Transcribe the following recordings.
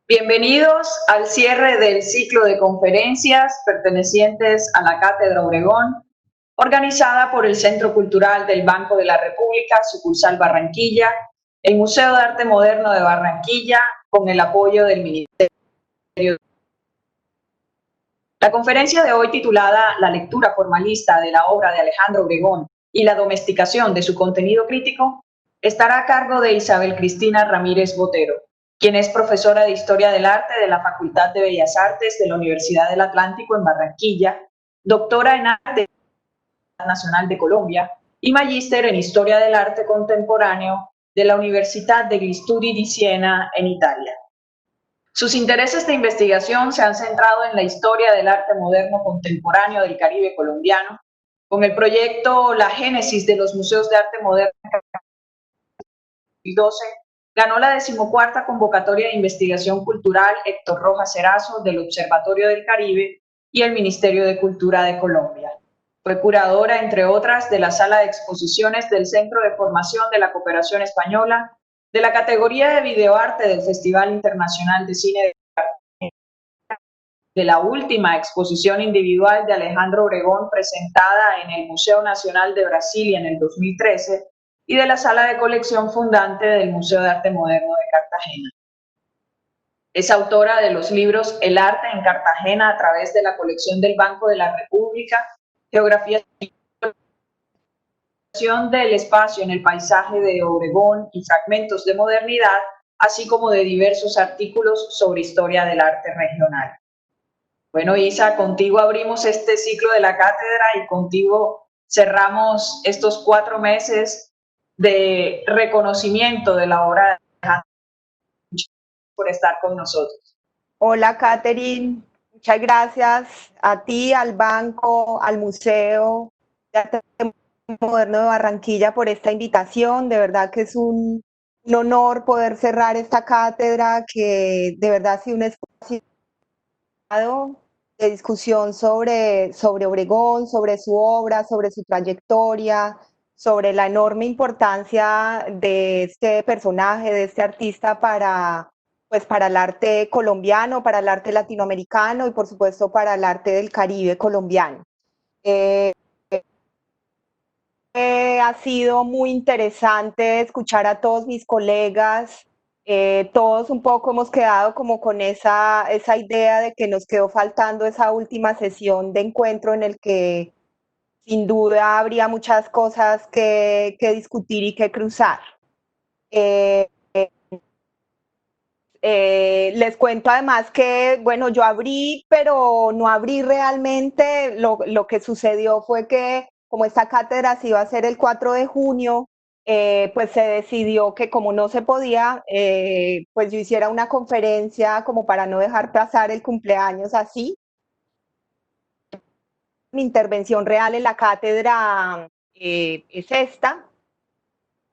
Bienvenidos al cierre del ciclo de conferencias pertenecientes a la Cátedra Obregón, organizada por el Centro Cultural del Banco de la República, sucursal Barranquilla, el Museo de Arte Moderno de Barranquilla, con el apoyo del Ministerio. La conferencia de hoy, titulada La lectura formalista de la obra de Alejandro Obregón y la domesticación de su contenido crítico, estará a cargo de Isabel Cristina Ramírez Botero, quien es profesora de Historia del Arte de la Facultad de Bellas Artes de la Universidad del Atlántico en Barranquilla, doctora en Arte Nacional de Colombia y magíster en Historia del Arte Contemporáneo de la Universidad degli Studi di Siena en Italia. Sus intereses de investigación se han centrado en la historia del arte moderno contemporáneo del Caribe colombiano, con el proyecto La Génesis de los Museos de Arte Moderno 2012, ganó la 14ª convocatoria de investigación cultural Héctor Rojas Erazo del Observatorio del Caribe y el Ministerio de Cultura de Colombia. Fue curadora, entre otras, de la sala de exposiciones del Centro de Formación de la Cooperación Española, de la categoría de videoarte del Festival Internacional de Cine de Cartagena, de la última exposición individual de Alejandro Obregón presentada en el Museo Nacional de Brasilia en el 2013 y de la sala de colección fundante del Museo de Arte Moderno de Cartagena. Es autora de los libros El arte en Cartagena a través de la colección del Banco de la República, Geografía del espacio en el paisaje de Obregón y fragmentos de modernidad, así como de diversos artículos sobre historia del arte regional. Bueno, Isa, contigo abrimos este ciclo de la cátedra y contigo cerramos estos 4 meses de reconocimiento de la obra de Alejandro por estar con nosotros. Hola, Catherine. Muchas gracias a ti, al banco, al Museo de Arte Moderno de Barranquilla por esta invitación. De verdad que es un honor poder cerrar esta cátedra, que de verdad ha sido un espacio de discusión sobre Obregón, sobre su obra, sobre su trayectoria, sobre la enorme importancia de este personaje, de este artista para el arte colombiano, para el arte latinoamericano y por supuesto para el arte del Caribe colombiano. Ha sido muy interesante escuchar a todos mis colegas. Todos un poco hemos quedado como con esa idea de que nos quedó faltando esa última sesión de encuentro en el que sin duda habría muchas cosas que discutir y que cruzar. Les cuento además que, bueno, yo abrí, pero no abrí realmente. Lo que sucedió fue que, como esta cátedra se iba a hacer el 4 de junio, pues se decidió que como no se podía, pues yo hiciera una conferencia como para no dejar pasar el cumpleaños así. Mi intervención real en la cátedra es esta.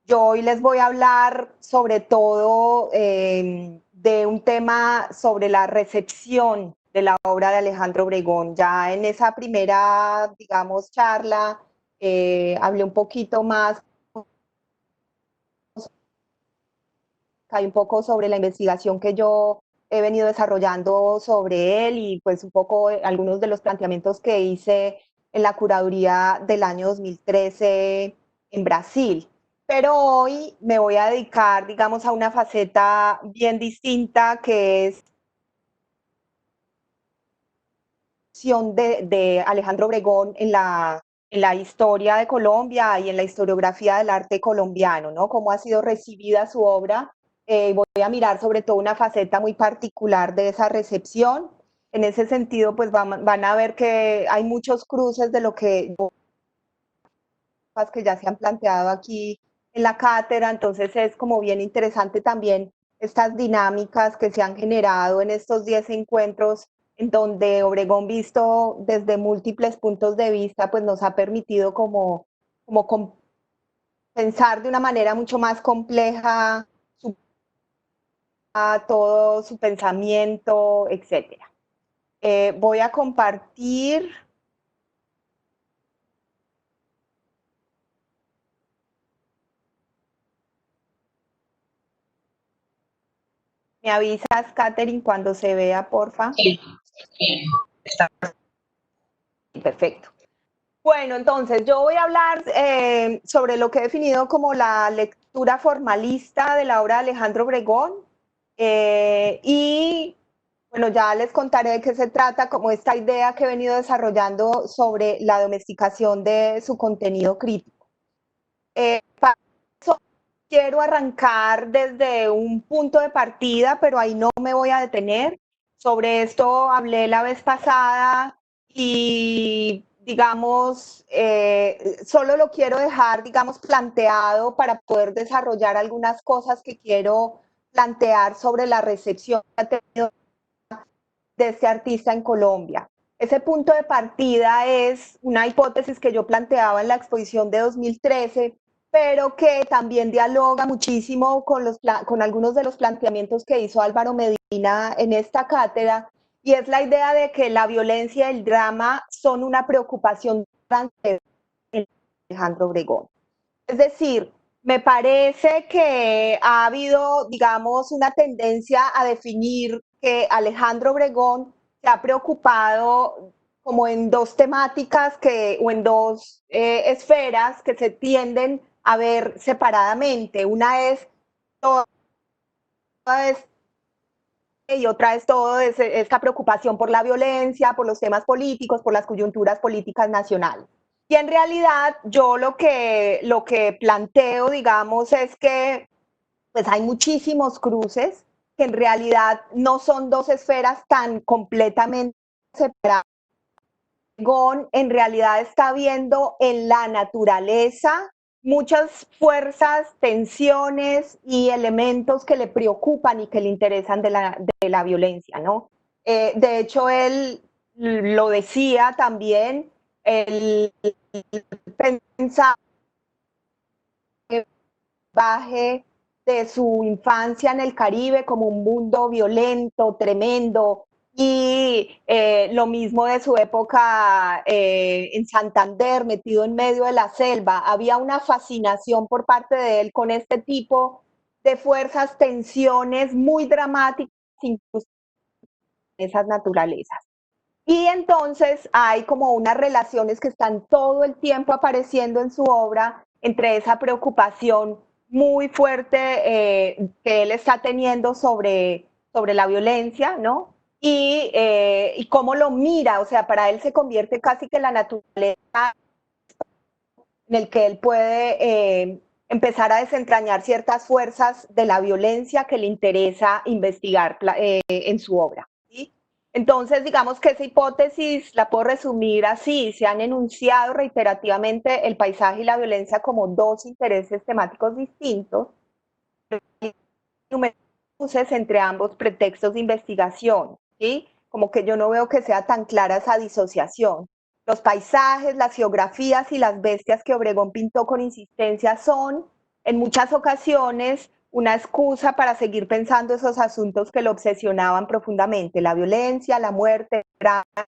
Yo hoy les voy a hablar sobre todo de un tema sobre la recepción de la obra de Alejandro Obregón. Ya en esa primera, digamos, charla, hablé un poquito más, hay un poco sobre la investigación que yo he venido desarrollando sobre él y pues un poco algunos de los planteamientos que hice en la curaduría del año 2013 en Brasil. Pero hoy me voy a dedicar, digamos, a una faceta bien distinta, que es de Alejandro Obregón en la historia de Colombia y en la historiografía del arte colombiano, ¿no? Cómo ha sido recibida su obra. Voy a mirar sobre todo una faceta muy particular de esa recepción. En ese sentido, pues van a ver que hay muchos cruces de lo que ya se han planteado aquí en la cátedra, entonces es como bien interesante también estas dinámicas que se han generado en estos 10 encuentros, en donde Obregón, visto desde múltiples puntos de vista, pues nos ha permitido como pensar de una manera mucho más compleja todo su pensamiento, etcétera. Voy a compartir. Me avisas, Catherine, cuando se vea, porfa. Sí, sí, está. Perfecto. Bueno, entonces yo voy a hablar sobre lo que he definido como la lectura formalista de la obra de Alejandro Obregón y bueno, ya les contaré de qué se trata, como esta idea que he venido desarrollando sobre la domesticación de su contenido crítico. Para eso quiero arrancar desde un punto de partida, pero ahí no me voy a detener. Sobre esto hablé la vez pasada y, digamos, solo lo quiero dejar, digamos, planteado para poder desarrollar algunas cosas que quiero plantear sobre la recepción que ha tenido de este artista en Colombia. Ese punto de partida es una hipótesis que yo planteaba en la exposición de 2013, pero que también dialoga muchísimo con algunos de los planteamientos que hizo Álvaro Medina en esta cátedra, y es la idea de que la violencia y el drama son una preocupación en Alejandro Obregón. Es decir, me parece que ha habido, digamos, una tendencia a definir que Alejandro Obregón se ha preocupado como en dos temáticas o en dos esferas que se tienden a ver separadamente. Una es toda y otra es toda esta preocupación por la violencia, por los temas políticos, por las coyunturas políticas nacionales. Y en realidad yo lo que planteo, digamos, es que pues hay muchísimos cruces que en realidad no son dos esferas tan completamente separadas. Gon en realidad está viendo en la naturaleza muchas fuerzas, tensiones y elementos que le preocupan y que le interesan de la violencia, ¿no? De hecho, él lo decía también, él pensaba que baje de su infancia en el Caribe como un mundo violento, tremendo, y lo mismo de su época en Santander, metido en medio de la selva. Había una fascinación por parte de él con este tipo de fuerzas, tensiones muy dramáticas, incluso en esas naturalezas. Y entonces hay como unas relaciones que están todo el tiempo apareciendo en su obra entre esa preocupación muy fuerte que él está teniendo sobre la violencia, ¿no? Y cómo lo mira, o sea, para él se convierte casi que la naturaleza en el que él puede empezar a desentrañar ciertas fuerzas de la violencia que le interesa investigar en su obra. ¿Sí? Entonces, digamos que esa hipótesis la puedo resumir así: se han enunciado reiterativamente el paisaje y la violencia como dos intereses temáticos distintos, entre ambos pretextos de investigación, ¿sí? Como que yo no veo que sea tan clara esa disociación. Los paisajes, las geografías y las bestias que Obregón pintó con insistencia son, en muchas ocasiones, una excusa para seguir pensando esos asuntos que lo obsesionaban profundamente: la violencia, la muerte, el drama.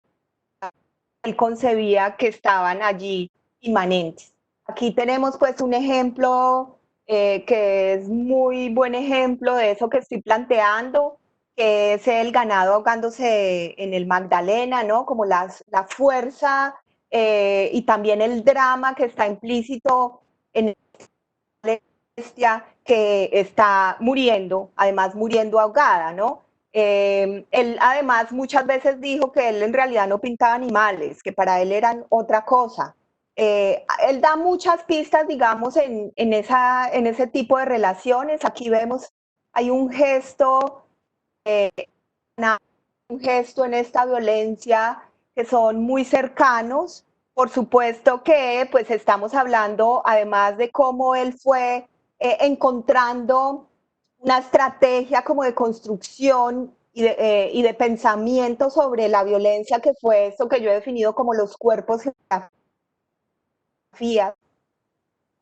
Él concebía que estaban allí inmanentes. Aquí tenemos pues un ejemplo que es muy buen ejemplo de eso que estoy planteando, que es el ganado ahogándose en el Magdalena, ¿no? Como la fuerza y también el drama que está implícito en la bestia que está muriendo, además muriendo ahogada, ¿no? Él además muchas veces dijo que él en realidad no pintaba animales, que para él eran otra cosa. Él da muchas pistas, digamos, en ese tipo de relaciones. Aquí vemos, hay un gesto en esta violencia que son muy cercanos. Por supuesto que pues estamos hablando además de cómo él fue encontrando una estrategia como de construcción y de pensamiento sobre la violencia, que fue esto que yo he definido como los cuerpos geografías.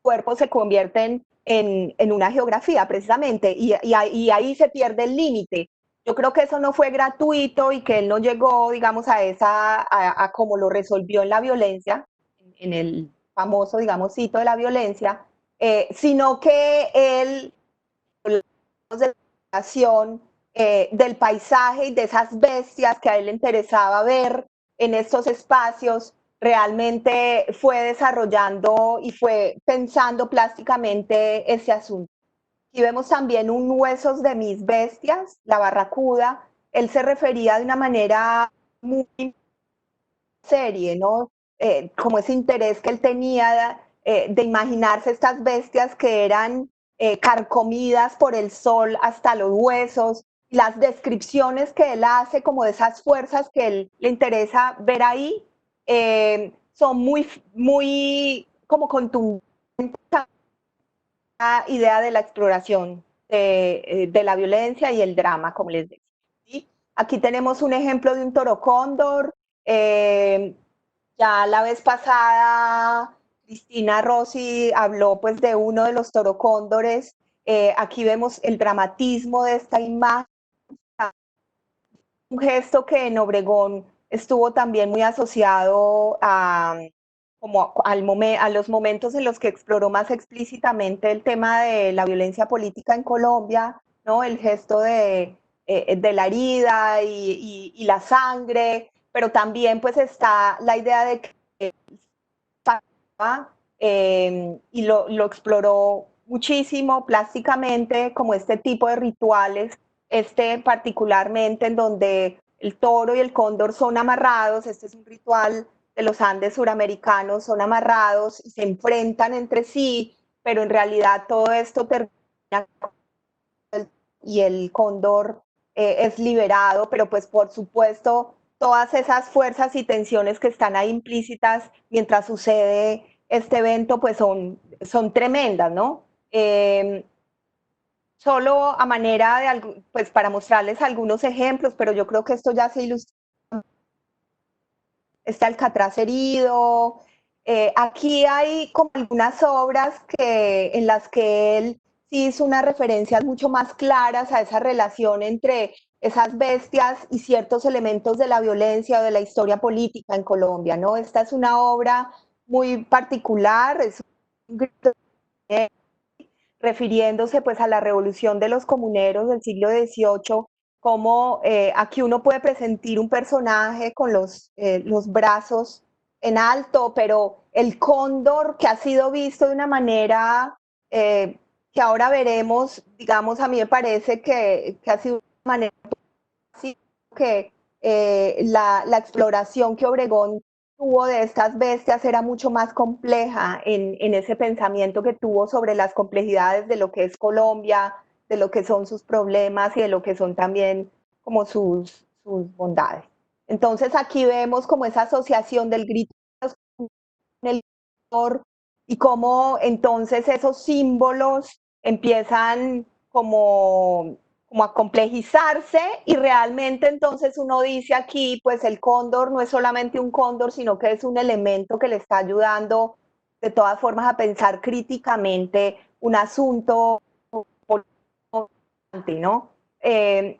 Cuerpos se convierten en una geografía precisamente, y ahí se pierde el límite. Yo creo que eso no fue gratuito y que él no llegó, digamos, a cómo lo resolvió en la violencia, en el famoso, digamos, cito de la violencia, sino que él, de la educación, del paisaje y de esas bestias que a él le interesaba ver en estos espacios, realmente fue desarrollando y fue pensando plásticamente ese asunto. Y vemos también un Huesos de mis bestias, la barracuda. Él se refería de una manera muy serie, ¿no? Como ese interés que él tenía de imaginarse estas bestias que eran carcomidas por el sol hasta los huesos, las descripciones que él hace como de esas fuerzas que él le interesa ver ahí, son muy como contundentes a la idea de la exploración de la violencia y el drama, como les decía. ¿Sí? Aquí tenemos un ejemplo de un toro cóndor, eh, ya la vez pasada, Cristina Rossi habló pues de uno de los torocóndores. Aquí vemos el dramatismo de esta imagen, un gesto que en Obregón estuvo también muy asociado a, como a los momentos en los que exploró más explícitamente el tema de la violencia política en Colombia, ¿no? El gesto de la herida y la sangre, pero también pues está la idea de que y lo exploró muchísimo plásticamente como este tipo de rituales, este particularmente en donde el toro y el cóndor son amarrados, este es un ritual de los Andes suramericanos, son amarrados y se enfrentan entre sí, pero en realidad todo esto termina y el cóndor es liberado, pero pues por supuesto todas esas fuerzas y tensiones que están ahí implícitas mientras sucede este evento pues son tremendas, ¿no? Solo a manera de, pues para mostrarles algunos ejemplos, pero yo creo que esto ya se ilustra. Está Alcatraz herido. Aquí hay como algunas obras en las que él sí hizo unas referencias mucho más claras a esa relación entre esas bestias y ciertos elementos de la violencia o de la historia política en Colombia, ¿no? Esta es una obra muy particular, es un grito refiriéndose pues a la revolución de los comuneros del siglo XVIII, como aquí uno puede presentir un personaje con los brazos en alto, pero el cóndor que ha sido visto de una manera que ahora veremos, digamos, a mí me parece que ha sido una manera que la exploración que Obregón tuvo de estas bestias era mucho más compleja en ese pensamiento que tuvo sobre las complejidades de lo que es Colombia, de lo que son sus problemas y de lo que son también como sus bondades. Entonces aquí vemos como esa asociación del grito con el color y cómo entonces esos símbolos empiezan como a complejizarse y realmente entonces uno dice aquí, pues el cóndor no es solamente un cóndor, sino que es un elemento que le está ayudando de todas formas a pensar críticamente un asunto importante, ¿no?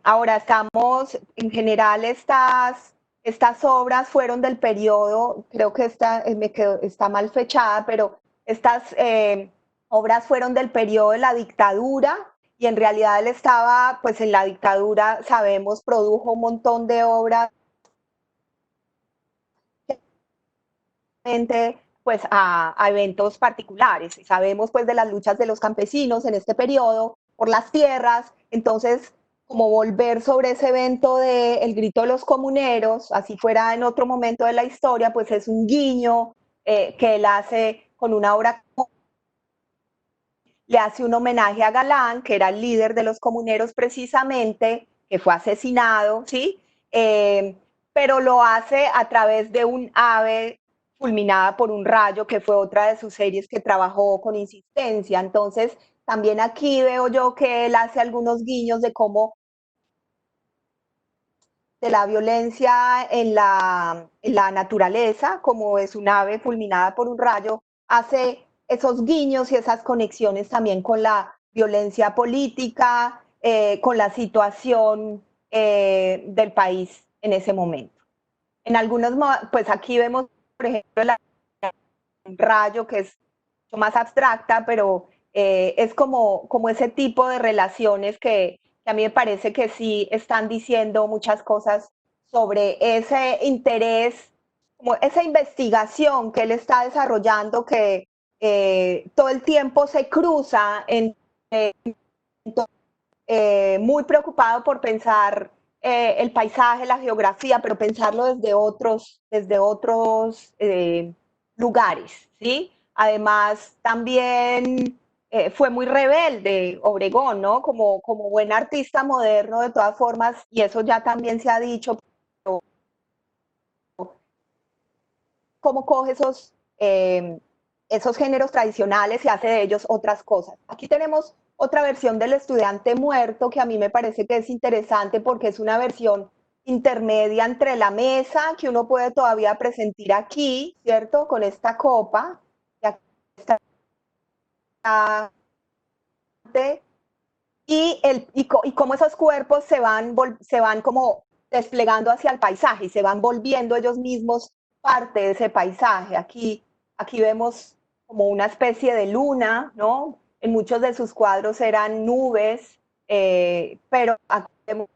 Ahora estamos, en general estas obras fueron del periodo, creo que está mal fechada, pero estas obras fueron del periodo de la dictadura y en realidad él estaba, pues en la dictadura, sabemos, produjo un montón de obras pues a eventos particulares. Sabemos pues de las luchas de los campesinos en este periodo por las tierras, entonces como volver sobre ese evento de El Grito de los Comuneros, así fuera en otro momento de la historia, pues es un guiño que él hace con una obra, le hace un homenaje a Galán, que era el líder de los comuneros precisamente, que fue asesinado, ¿sí? Pero lo hace a través de un ave fulminada por un rayo, que fue otra de sus series que trabajó con insistencia. Entonces, también aquí veo yo que él hace algunos guiños de cómo de la violencia en la naturaleza, como es un ave fulminada por un rayo, hace esos guiños y esas conexiones también con la violencia política, con la situación del país en ese momento. En algunos, pues aquí vemos, por ejemplo, un rayo que es mucho más abstracta, pero es como ese tipo de relaciones que a mí me parece que sí están diciendo muchas cosas sobre ese interés, como esa investigación que él está desarrollando, que todo el tiempo se cruza en muy preocupado por pensar el paisaje, la geografía, pero pensarlo desde otros lugares, ¿sí? Además, también fue muy rebelde Obregón, ¿no? Como buen artista moderno, de todas formas, y eso ya también se ha dicho, pero cómo coge esos géneros tradicionales y hace de ellos otras cosas. Aquí tenemos otra versión del estudiante muerto que a mí me parece que es interesante porque es una versión intermedia entre la mesa que uno puede todavía presentir aquí, ¿cierto? Con esta copa, y aquí está, y cómo esos cuerpos se van como desplegando hacia el paisaje y se van volviendo ellos mismos parte de ese paisaje. Aquí vemos como una especie de luna, ¿no? En muchos de sus cuadros eran nubes, pero aquí vemos,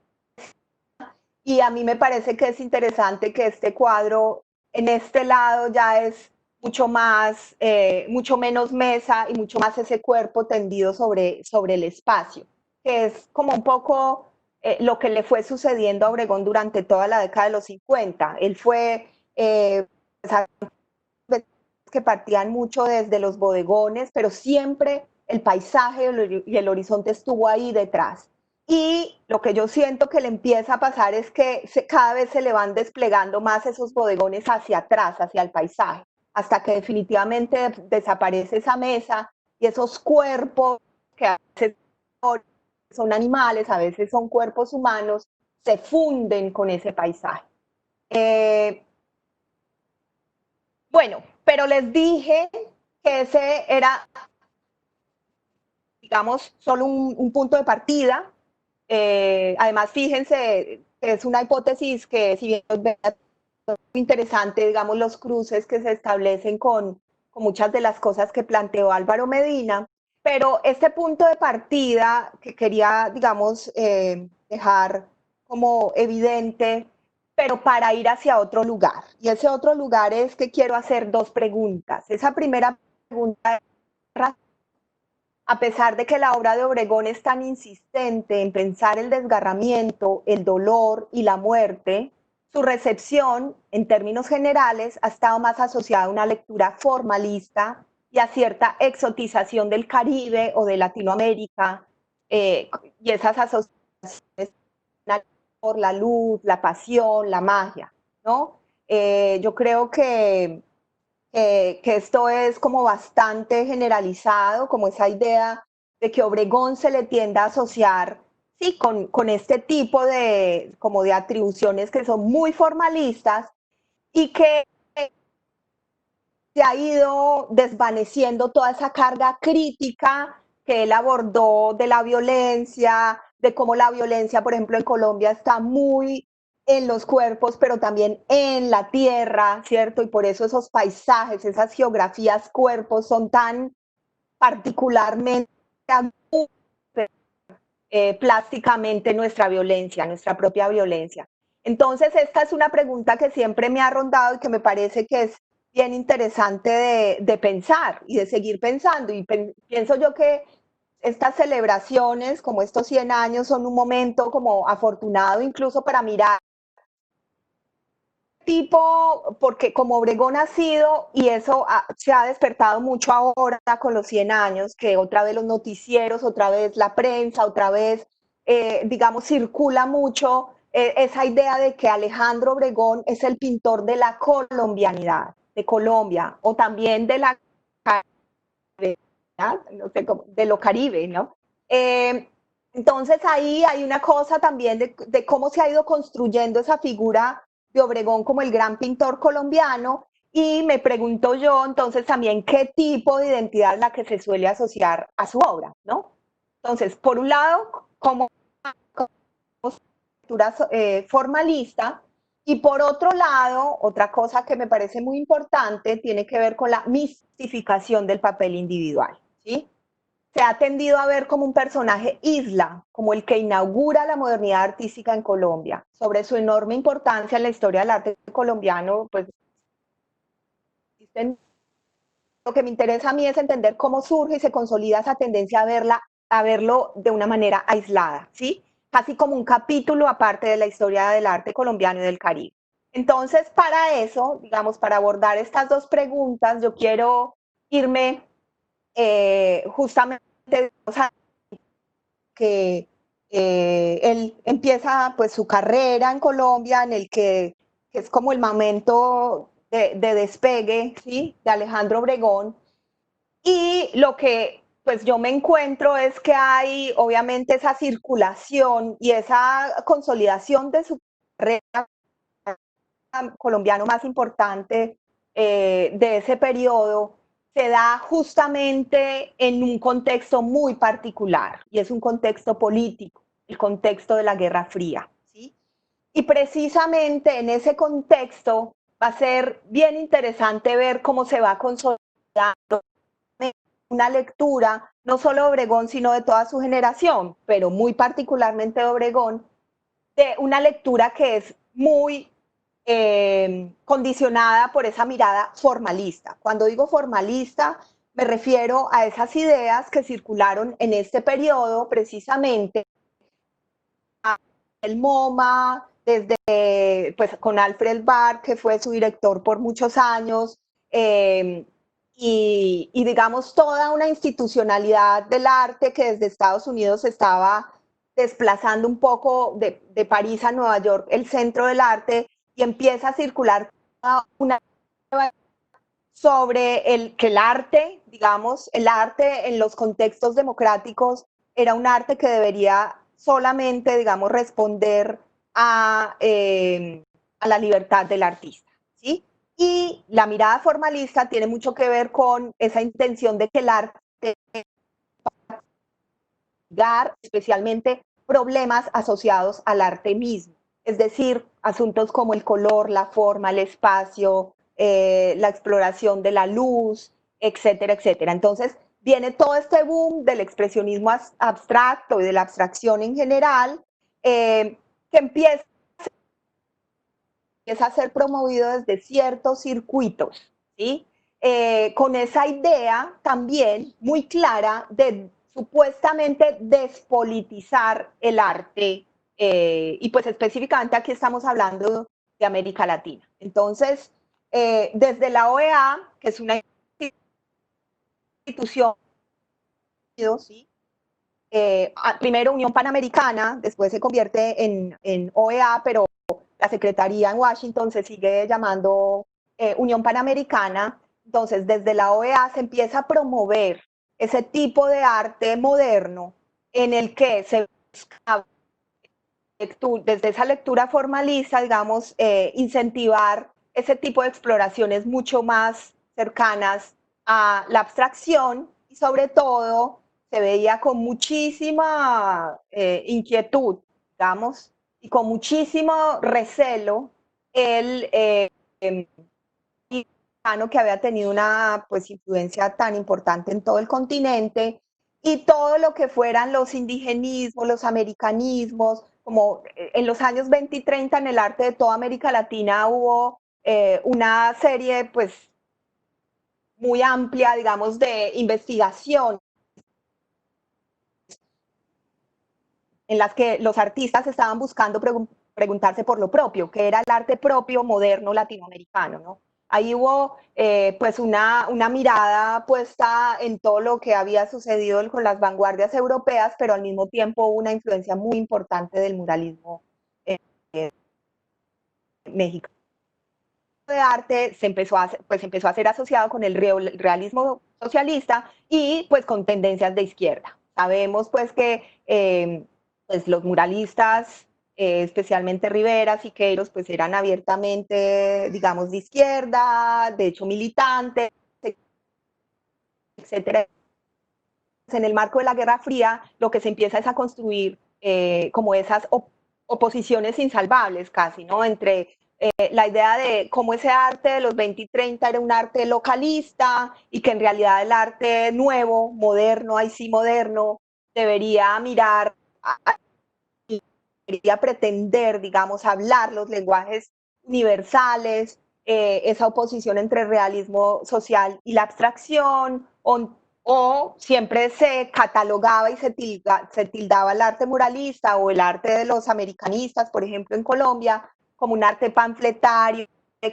y a mí me parece que es interesante que este cuadro en este lado ya es mucho menos mesa y mucho más ese cuerpo tendido sobre el espacio, que es como un poco lo que le fue sucediendo a Obregón durante toda la década de los 50. Él fue, que partían mucho desde los bodegones, pero siempre el paisaje y el horizonte estuvo ahí detrás. Y lo que yo siento que le empieza a pasar es que cada vez se le van desplegando más esos bodegones hacia atrás, hacia el paisaje, hasta que definitivamente desaparece esa mesa y esos cuerpos que a veces son animales, a veces son cuerpos humanos, se funden con ese paisaje. Bueno, pero les dije que ese era, digamos, solo un punto de partida. Además, fíjense, es una hipótesis que, si bien es muy interesante, digamos, los cruces que se establecen con muchas de las cosas que planteó Álvaro Medina, pero este punto de partida que quería, digamos, dejar como evidente, pero para ir hacia otro lugar. Y ese otro lugar es que quiero hacer dos preguntas. Esa primera pregunta es, a pesar de que la obra de Obregón es tan insistente en pensar el desgarramiento, el dolor y la muerte, su recepción, en términos generales, ha estado más asociada a una lectura formalista y a cierta exotización del Caribe o de Latinoamérica, eh, y esas asociaciones por la luz, la pasión, la magia, ¿no? Yo creo que esto es como bastante generalizado, como esa idea de que Obregón se le tiende a asociar, sí, con este tipo de, como de atribuciones que son muy formalistas y que se ha ido desvaneciendo toda esa carga crítica que él abordó de la violencia, de cómo la violencia, por ejemplo, en Colombia está muy en los cuerpos, pero también en la tierra, ¿cierto? Y por eso esos paisajes, esas geografías, cuerpos son tan particularmente plásticamente nuestra violencia, nuestra propia violencia. Entonces, esta es una pregunta que siempre me ha rondado y que me parece que es bien interesante de pensar y de seguir pensando. Y pienso yo que estas celebraciones, como estos 100 años, son un momento como afortunado incluso para mirar tipo, porque como Obregón ha sido, y eso se ha despertado mucho ahora con los 100 años, que otra vez los noticieros, otra vez la prensa, otra vez, digamos, circula mucho esa idea de que Alejandro Obregón es el pintor de la colombianidad, de Colombia, o también de la, no sé cómo, de lo Caribe, ¿no? Eh, entonces ahí hay una cosa también de cómo se ha ido construyendo esa figura de Obregón como el gran pintor colombiano, y me pregunto yo entonces también qué tipo de identidad es la que se suele asociar a su obra, ¿no? Entonces, por un lado, como lectura formalista, y por otro lado, otra cosa que me parece muy importante tiene que ver con la mistificación del papel individual, ¿sí? se ha tendido a ver como un personaje isla, como el que inaugura la modernidad artística en Colombia. Sobre su enorme importancia en la historia del arte colombiano, pues lo que me interesa a mí es entender cómo surge y se consolida esa tendencia a verlo de una manera aislada, ¿sí? Casi como un capítulo aparte de la historia del arte colombiano y del Caribe. Entonces, para eso, digamos, para abordar estas dos preguntas, yo quiero irme justamente que él empieza pues su carrera en Colombia, en el que es como el momento de despegue, ¿sí? De Alejandro Obregón. Y lo que pues yo me encuentro es que hay obviamente esa circulación y esa consolidación de su carrera colombiano más importante de ese periodo se da justamente en un contexto muy particular y es un contexto político, el contexto de la Guerra Fría. ¿Sí? Y precisamente en ese contexto va a ser bien interesante ver cómo se va consolidando una lectura, no solo de Obregón, sino de toda su generación, pero muy particularmente de Obregón, de una lectura que es muy condicionada por esa mirada formalista. Cuando digo formalista, me refiero a esas ideas que circularon en este periodo, precisamente, el MoMA, desde, pues, con Alfred Barr, que fue su director por muchos años, y digamos toda una institucionalidad del arte que desde Estados Unidos estaba desplazando un poco de París a Nueva York el centro del arte y empieza a circular una sobre que el arte, digamos, el arte en los contextos democráticos era un arte que debería solamente, digamos, responder a la libertad del artista, ¿sí? Y la mirada formalista tiene mucho que ver con esa intención de que el arte especialmente problemas asociados al arte mismo, es decir, asuntos como el color, la forma, el espacio, la exploración de la luz, etcétera, etcétera. Entonces, viene todo este boom del expresionismo abstracto y de la abstracción en general, que empieza a ser promovido desde ciertos circuitos, ¿sí? Con esa idea también muy clara de supuestamente despolitizar el arte, y pues específicamente aquí estamos hablando de América Latina. Entonces, desde la OEA, que es una institución, ¿sí? Primero Unión Panamericana, después se convierte en OEA, pero la Secretaría en Washington se sigue llamando Unión Panamericana. Entonces, desde la OEA se empieza a promover ese tipo de arte moderno en el que se busca, desde esa lectura formalista, digamos, incentivar ese tipo de exploraciones mucho más cercanas a la abstracción y sobre todo se veía con muchísima inquietud, digamos, y con muchísimo recelo el que había tenido una pues, influencia tan importante en todo el continente y todo lo que fueran los indigenismos, los americanismos, como en los años 20 y 30 en el arte de toda América Latina hubo una serie pues muy amplia, digamos, de investigación en las que los artistas estaban buscando preguntarse por lo propio, que era el arte propio moderno latinoamericano, ¿no? Ahí hubo pues una mirada puesta en todo lo que había sucedido con las vanguardias europeas, pero al mismo tiempo una influencia muy importante del muralismo mexicano. De arte empezó a ser asociado con el realismo socialista y pues con tendencias de izquierda. Sabemos pues que pues, los muralistas, especialmente Rivera, Siqueiros, pues eran abiertamente, digamos, de izquierda, de hecho militantes, etcétera. En el marco de la Guerra Fría, lo que se empieza es a construir como esas oposiciones insalvables casi, ¿no? Entre la idea de cómo ese arte de los 20 y 30 era un arte localista y que en realidad el arte nuevo, moderno, ahí sí moderno, debería mirar, debería pretender, digamos, hablar los lenguajes universales, esa oposición entre el realismo social y la abstracción, o siempre se catalogaba y se tildaba el arte muralista o el arte de los americanistas, por ejemplo, en Colombia, como un arte panfletario, que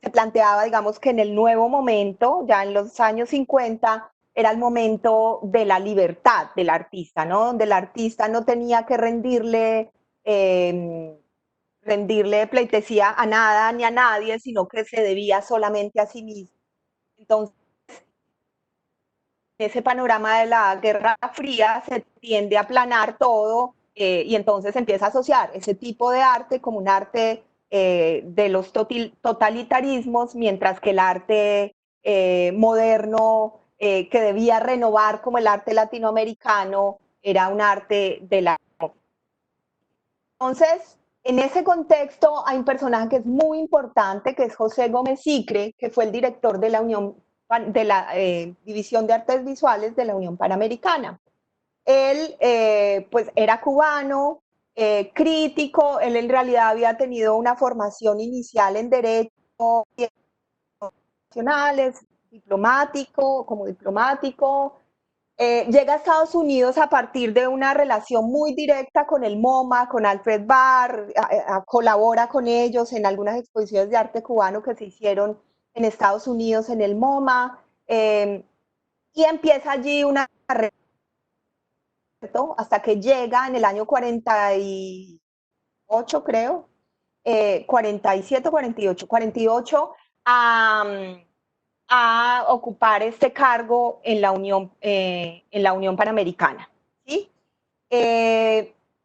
se planteaba, digamos, que en el nuevo momento, ya en los años 50, era el momento de la libertad del artista, ¿no? Donde el artista no tenía que rendirle pleitesía a nada ni a nadie, sino que se debía solamente a sí mismo. Entonces, en ese panorama de la Guerra Fría se tiende a aplanar todo y entonces empieza a asociar ese tipo de arte como un arte de los totalitarismos, mientras que el arte moderno que debía renovar como el arte latinoamericano era un arte de la... Entonces, en ese contexto hay un personaje que es muy importante, que es José Gómez Sicre, que fue el director de la Unión de la División de Artes Visuales de la Unión Panamericana. Él, pues, era cubano, crítico, él en realidad había tenido una formación inicial en Derecho Internacionales, como diplomático, llega a Estados Unidos a partir de una relación muy directa con el MoMA, con Alfred Barr, colabora con ellos en algunas exposiciones de arte cubano que se hicieron en Estados Unidos en el MoMA, y empieza allí una carrera hasta que llega en el año 48, creo, 47, 48, 48 a ocupar este cargo en la Unión Panamericana. ¿Sí?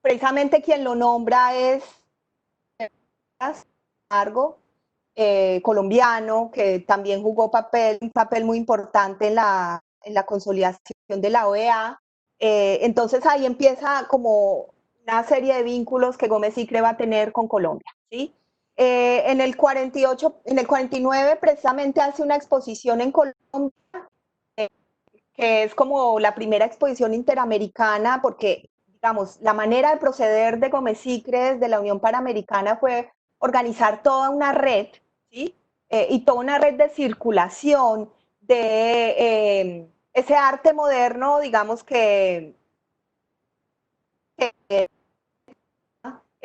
Precisamente quien lo nombra es cargo colombiano, que también jugó un papel muy importante en la consolidación de la OEA. Entonces ahí empieza como una serie de vínculos que Gómez Sicre va a tener con Colombia. ¿Sí? En el 48, en el 49 precisamente hace una exposición en Colombia, que es como la primera exposición interamericana, porque, digamos, la manera de proceder de Gómez Sicre desde la Unión Panamericana fue organizar toda una red, ¿sí? Y toda una red de circulación de ese arte moderno, digamos que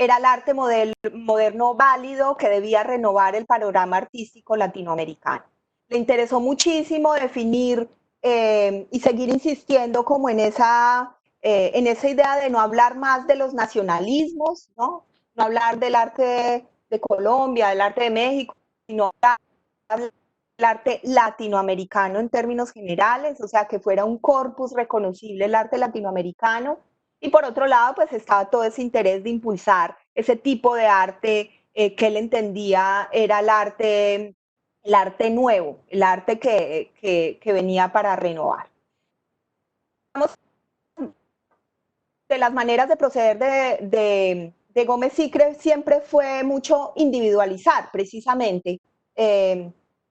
era el arte moderno válido que debía renovar el panorama artístico latinoamericano. Le interesó muchísimo definir y seguir insistiendo como en esa idea de no hablar más de los nacionalismos, ¿no? No hablar del arte de Colombia, del arte de México, sino hablar del arte latinoamericano en términos generales, o sea, que fuera un corpus reconocible el arte latinoamericano. Y por otro lado, pues estaba todo ese interés de impulsar ese tipo de arte que él entendía era el arte nuevo, el arte que venía para renovar. De las maneras de proceder de Gómez Sicre siempre fue mucho individualizar, precisamente,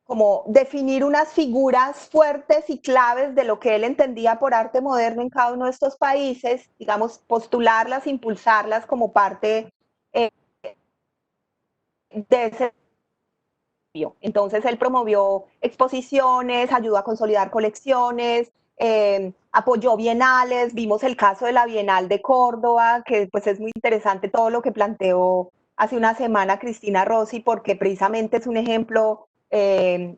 como definir unas figuras fuertes y claves de lo que él entendía por arte moderno en cada uno de estos países, digamos, postularlas, impulsarlas como parte de ese. Entonces él promovió exposiciones, ayudó a consolidar colecciones, apoyó bienales, vimos el caso de la Bienal de Córdoba, que pues es muy interesante todo lo que planteó hace una semana Cristina Rossi, porque precisamente es un ejemplo que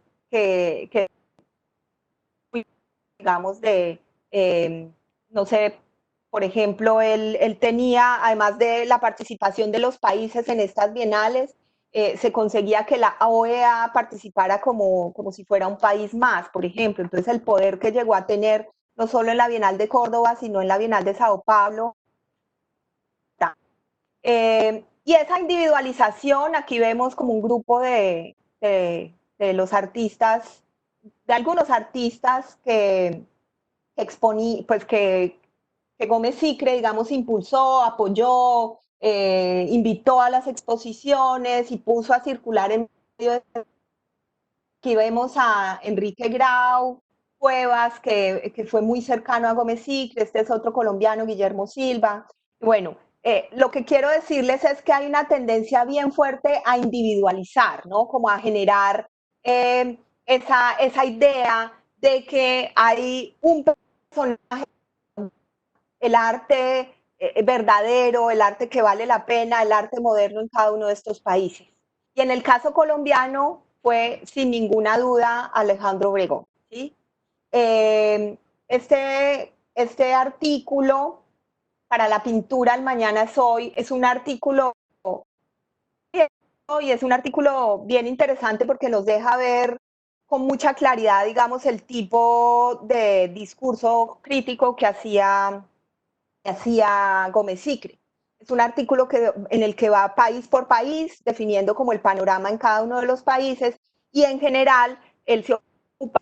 digamos, no sé, por ejemplo, él tenía, además de la participación de los países en estas bienales, se conseguía que la OEA participara como si fuera un país más, por ejemplo. Entonces, el poder que llegó a tener no solo en la Bienal de Córdoba, sino en la Bienal de Sao Paulo. Y esa individualización, aquí vemos como un grupo de los artistas, de algunos artistas que exponí, pues que Gómez Sicre, digamos, impulsó, apoyó, invitó a las exposiciones y puso a circular en medio de... Aquí vemos a Enrique Grau Cuevas, que fue muy cercano a Gómez Sicre, este es otro colombiano, Guillermo Silva. Bueno, lo que quiero decirles es que hay una tendencia bien fuerte a individualizar, ¿no? Como a generar esa idea de que hay un personaje, el arte verdadero, el arte que vale la pena, el arte moderno en cada uno de estos países. Y en el caso colombiano fue sin ninguna duda Alejandro Obregón. ¿Sí? Eh, este artículo para la pintura El Mañana es Hoy es un artículo y es un artículo bien interesante porque nos deja ver con mucha claridad, digamos, el tipo de discurso crítico que hacía Gómez Sicre. Es un artículo en el que va país por país, definiendo como el panorama en cada uno de los países y en general él se ocupa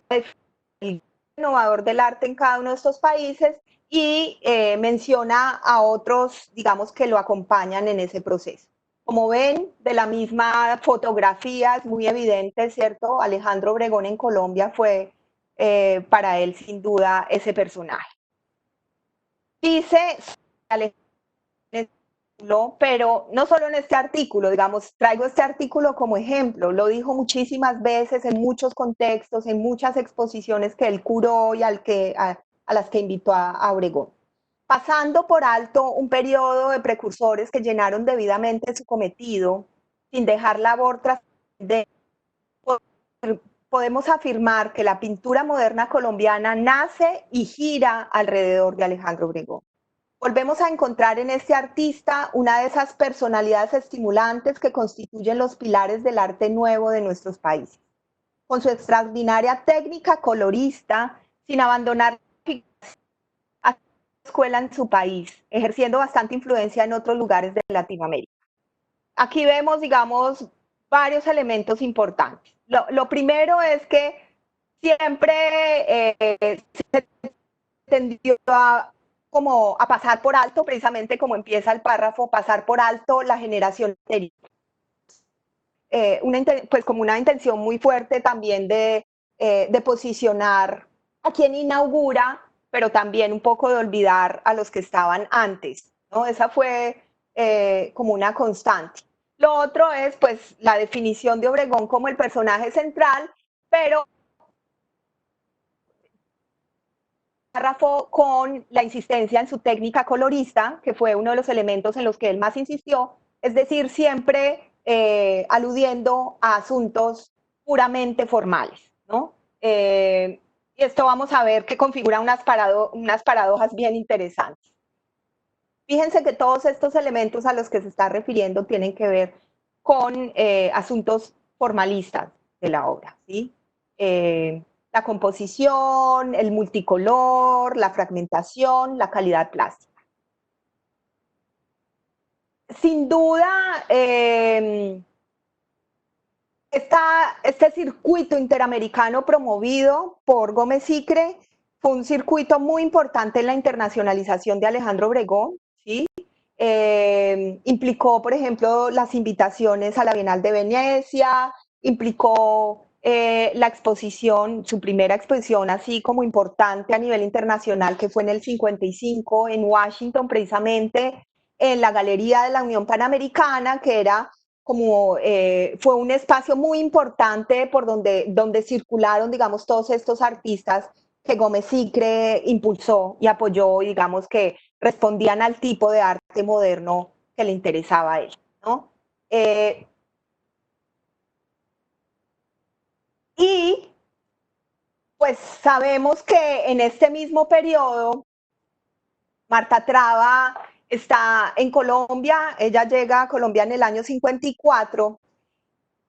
del innovador del arte en cada uno de estos países y menciona a otros, digamos, que lo acompañan en ese proceso. Como ven, de la misma fotografía es muy evidente, ¿cierto? Alejandro Obregón en Colombia fue para él sin duda ese personaje. Dice pero no solo en este artículo, digamos, traigo este artículo como ejemplo, lo dijo muchísimas veces en muchos contextos, en muchas exposiciones que él curó y a las que invitó a Obregón. Pasando por alto un periodo de precursores que llenaron debidamente su cometido, sin dejar labor trascendente, podemos afirmar que la pintura moderna colombiana nace y gira alrededor de Alejandro Obregón. Volvemos a encontrar en este artista una de esas personalidades estimulantes que constituyen los pilares del arte nuevo de nuestros países. Con su extraordinaria técnica colorista, sin abandonar la escuela en su país, ejerciendo bastante influencia en otros lugares de Latinoamérica. Aquí vemos, digamos, varios elementos importantes. Lo primero es que siempre se tendió a pasar por alto, precisamente como empieza el párrafo, pasar por alto la generación anterior. Pues como una intención muy fuerte también de posicionar a quien inaugura, pero también un poco de olvidar a los que estaban antes, ¿no? Esa fue como una constante. Lo otro es pues la definición de Obregón como el personaje central, pero párrafo con la insistencia en su técnica colorista, que fue uno de los elementos en los que él más insistió, es decir, siempre aludiendo a asuntos puramente formales, ¿no? Y esto vamos a ver que configura unas paradojas bien interesantes. Fíjense que todos estos elementos a los que se está refiriendo tienen que ver con asuntos formalistas de la obra, ¿sí? La composición, el multicolor, la fragmentación, la calidad plástica. Sin duda, este circuito interamericano promovido por Gómez Sicre fue un circuito muy importante en la internacionalización de Alejandro Obregón, ¿sí? Implicó, por ejemplo, las invitaciones a la Bienal de Venecia, implicó la exposición, su primera exposición así como importante a nivel internacional, que fue en el 55 en Washington, precisamente en la Galería de la Unión Panamericana, que era como fue un espacio muy importante por donde circularon, digamos, todos estos artistas que Gómez Sicre impulsó y apoyó, y digamos que respondían al tipo de arte moderno que le interesaba a él, ¿no? Y pues sabemos que en este mismo periodo Marta Traba está en Colombia, ella llega a Colombia en el año 54.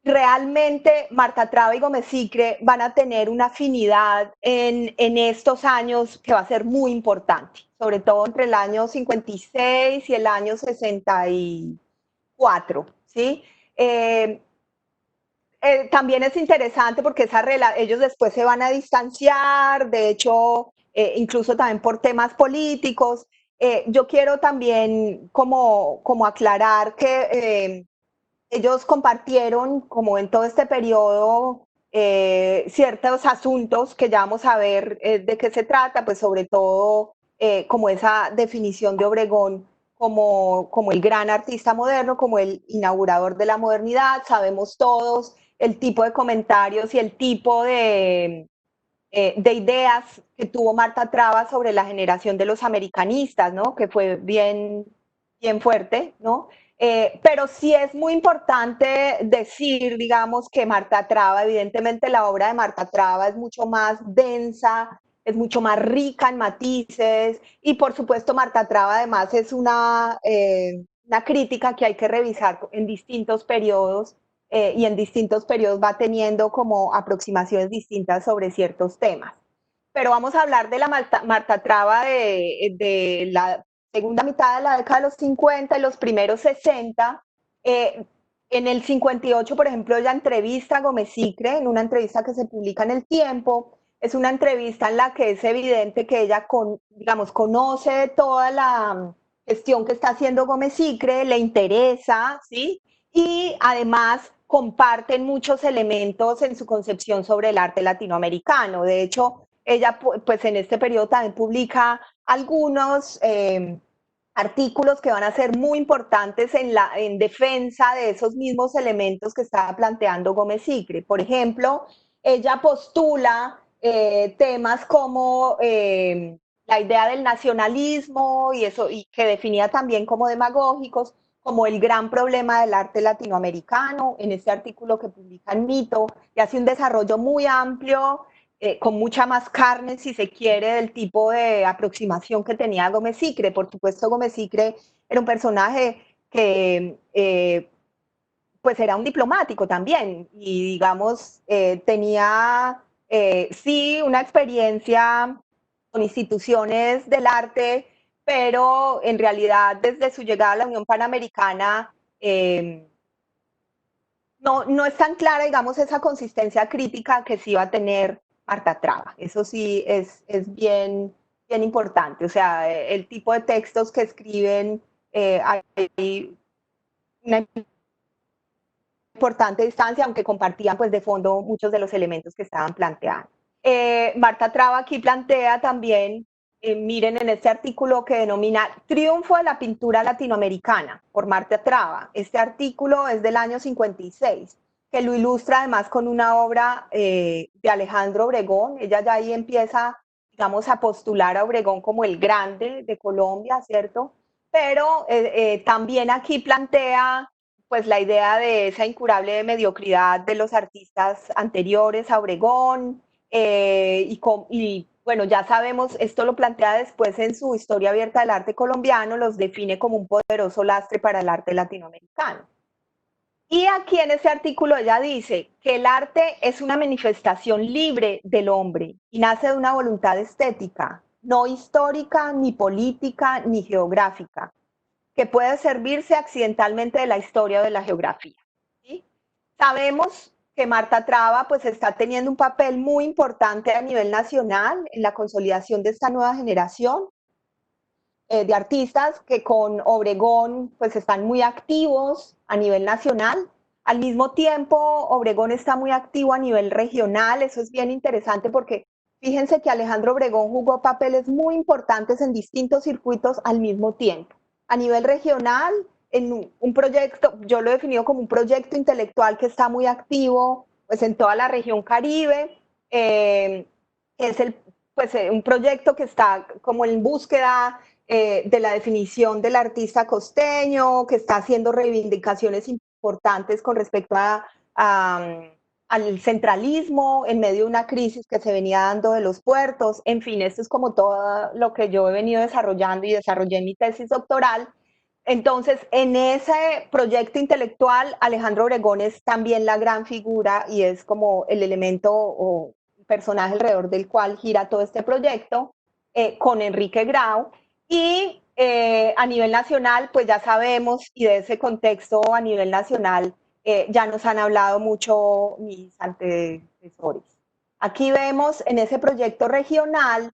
Realmente Marta Traba y Gómez Sicre van a tener una afinidad en estos años que va a ser muy importante, sobre todo entre el año 56 y el año 64, ¿sí? También es interesante porque ellos después se van a distanciar, de hecho, incluso también por temas políticos, yo quiero también como aclarar que ellos compartieron como en todo este periodo ciertos asuntos que ya vamos a ver de qué se trata, pues sobre todo como esa definición de Obregón como el gran artista moderno, como el inaugurador de la modernidad. Sabemos todos el tipo de comentarios y el tipo de ideas que tuvo Marta Traba sobre la generación de los americanistas, ¿no? Que fue bien fuerte, ¿no? Pero sí es muy importante decir, digamos, que Marta Traba, evidentemente la obra de Marta Traba es mucho más densa, es mucho más rica en matices y por supuesto Marta Traba además es una crítica que hay que revisar en distintos periodos y en distintos periodos va teniendo como aproximaciones distintas sobre ciertos temas. Pero vamos a hablar de la Marta Traba de la segunda mitad de la década de los 50 y los primeros 60. Eh, en el 58, por ejemplo, ella entrevista a Gómez Sicre en una entrevista que se publica en El Tiempo. Es una entrevista en la que es evidente que ella, digamos, conoce toda la gestión que está haciendo Gómez Sicre, le interesa, ¿sí? Y además comparten muchos elementos en su concepción sobre el arte latinoamericano. De hecho, ella pues en este periodo también publica algunos artículos que van a ser muy importantes en defensa de esos mismos elementos que estaba planteando Gómez Sicre. Por ejemplo, ella postula temas como la idea del nacionalismo y eso, y que definía también como demagógicos, como el gran problema del arte latinoamericano, en este artículo que publica en Mito, y hace un desarrollo muy amplio, con mucha más carne, si se quiere, del tipo de aproximación que tenía Gómez Sicre. Por supuesto, Gómez Sicre era un personaje que pues era un diplomático también y digamos tenía sí una experiencia con instituciones del arte, pero en realidad desde su llegada a la Unión Panamericana no es tan clara, digamos, esa consistencia crítica que sí va a tener Marta Traba. Eso sí es bien importante. O sea, el tipo de textos que escriben, hay una importante distancia, aunque compartían pues de fondo muchos de los elementos que estaban planteando. Marta Traba aquí plantea también, miren en este artículo que denomina Triunfo de la pintura latinoamericana por Marta Traba. Este artículo es del año 56, que lo ilustra además con una obra de Alejandro Obregón. Ella ya ahí empieza, digamos, a postular a Obregón como el grande de Colombia, ¿cierto? Pero también aquí plantea pues la idea de esa incurable mediocridad de los artistas anteriores a Obregón, y bueno, ya sabemos, esto lo plantea después en su Historia Abierta del Arte Colombiano, los define como un poderoso lastre para el arte latinoamericano. Y aquí en ese artículo ella dice que el arte es una manifestación libre del hombre y nace de una voluntad estética, no histórica, ni política, ni geográfica, que puede servirse accidentalmente de la historia o de la geografía. ¿Sí? Sabemos que Marta Traba pues está teniendo un papel muy importante a nivel nacional en la consolidación de esta nueva generación de artistas que con Obregón pues están muy activos a nivel nacional. Al mismo tiempo, Obregón está muy activo a nivel regional. Eso es bien interesante porque fíjense que Alejandro Obregón jugó papeles muy importantes en distintos circuitos al mismo tiempo. A nivel regional, en un proyecto, yo lo he definido como un proyecto intelectual que está muy activo pues en toda la región Caribe. Es pues, un proyecto que está como en búsqueda de la definición del artista costeño, que está haciendo reivindicaciones importantes con respecto al centralismo en medio de una crisis que se venía dando de los puertos. En fin, esto es como todo lo que yo he venido desarrollando y desarrollé en mi tesis doctoral. Entonces, en ese proyecto intelectual, Alejandro Obregón es también la gran figura y es como el elemento o personaje alrededor del cual gira todo este proyecto, con Enrique Grau. Y a nivel nacional, pues ya sabemos, y de ese contexto a nivel nacional, ya nos han hablado mucho mis antecesores. Aquí vemos en ese proyecto regional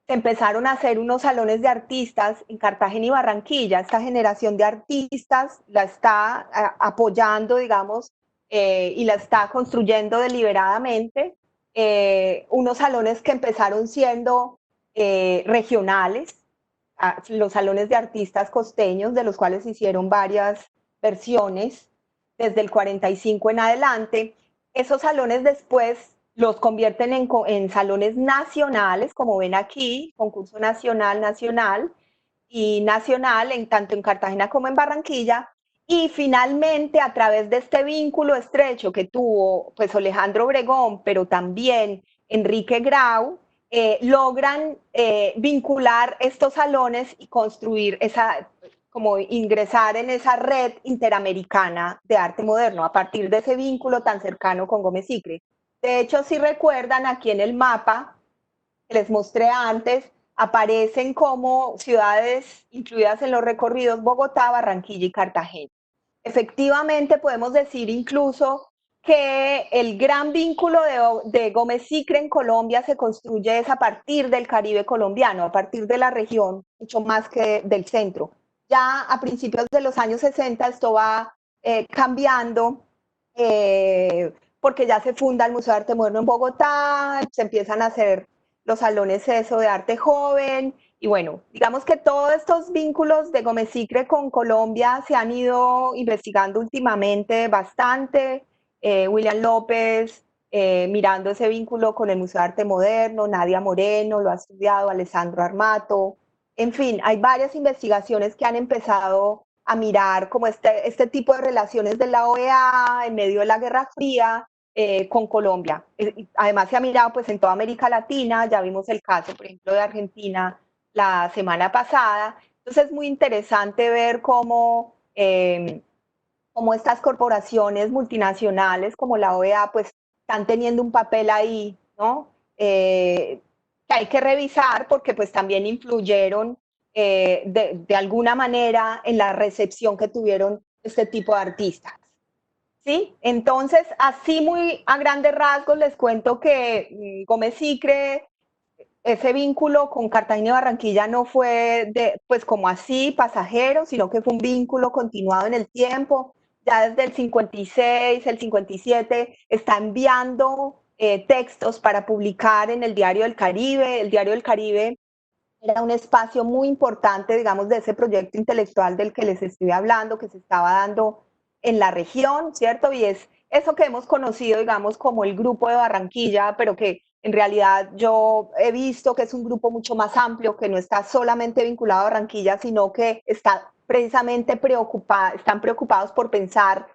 se empezaron a hacer unos salones de artistas en Cartagena y Barranquilla. Esta generación de artistas la está apoyando, digamos, y la está construyendo deliberadamente. Unos salones que empezaron siendo regionales, los salones de artistas costeños, de los cuales hicieron varias versiones desde el 45 en adelante. Esos salones después los convierten en salones nacionales, como ven aquí, concurso nacional y nacional, tanto en Cartagena como en Barranquilla. Y finalmente, a través de este vínculo estrecho que tuvo pues Alejandro Obregón, pero también Enrique Grau, logran vincular estos salones y construir esa, como ingresar en esa red interamericana de arte moderno a partir de ese vínculo tan cercano con Gómez Sicre. De hecho, si recuerdan, aquí en el mapa que les mostré antes, aparecen como ciudades incluidas en los recorridos Bogotá, Barranquilla y Cartagena. Efectivamente, podemos decir incluso que el gran vínculo de Gómez Sicre en Colombia se construye es a partir del Caribe colombiano, a partir de la región, mucho más que del centro. Ya a principios de los años 60 esto va cambiando, porque ya se funda el Museo de Arte Moderno en Bogotá, se empiezan a hacer los salones eso de arte joven, y bueno, digamos que todos estos vínculos de Gómez Sicre con Colombia se han ido investigando últimamente bastante. William López, mirando ese vínculo con el Museo de Arte Moderno, Nadia Moreno lo ha estudiado, Alessandro Armato. En fin, hay varias investigaciones que han empezado a mirar como este tipo de relaciones de la OEA en medio de la Guerra Fría, con Colombia. Además se ha mirado pues en toda América Latina, ya vimos el caso, por ejemplo, de Argentina la semana pasada. Entonces es muy interesante ver cómo estas corporaciones multinacionales como la OEA pues están teniendo un papel ahí, ¿no? Que hay que revisar porque pues también influyeron de alguna manera en la recepción que tuvieron este tipo de artistas. ¿Sí? Entonces, así muy a grandes rasgos les cuento que Gómez Sicre, ese vínculo con Cartagena y Barranquilla no fue pues como así, pasajero, sino que fue un vínculo continuado en el tiempo. Ya desde el 56, el 57, está enviando textos para publicar en el Diario del Caribe. El Diario del Caribe era un espacio muy importante, digamos, de ese proyecto intelectual del que les estoy hablando, que se estaba dando en la región, ¿cierto? Y es eso que hemos conocido, digamos, como el grupo de Barranquilla, pero que en realidad yo he visto que es un grupo mucho más amplio, que no está solamente vinculado a Barranquilla, sino que está precisamente están preocupados por pensar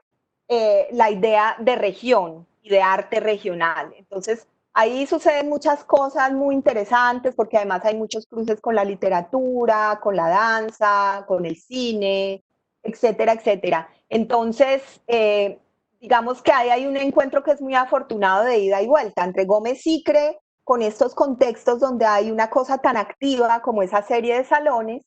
la idea de región y de arte regional. Entonces, ahí suceden muchas cosas muy interesantes porque además hay muchos cruces con la literatura, con la danza, con el cine, etcétera, etcétera. Entonces, digamos que ahí hay un encuentro que es muy afortunado de ida y vuelta entre Gómez Sicre con estos contextos donde hay una cosa tan activa como esa serie de salones,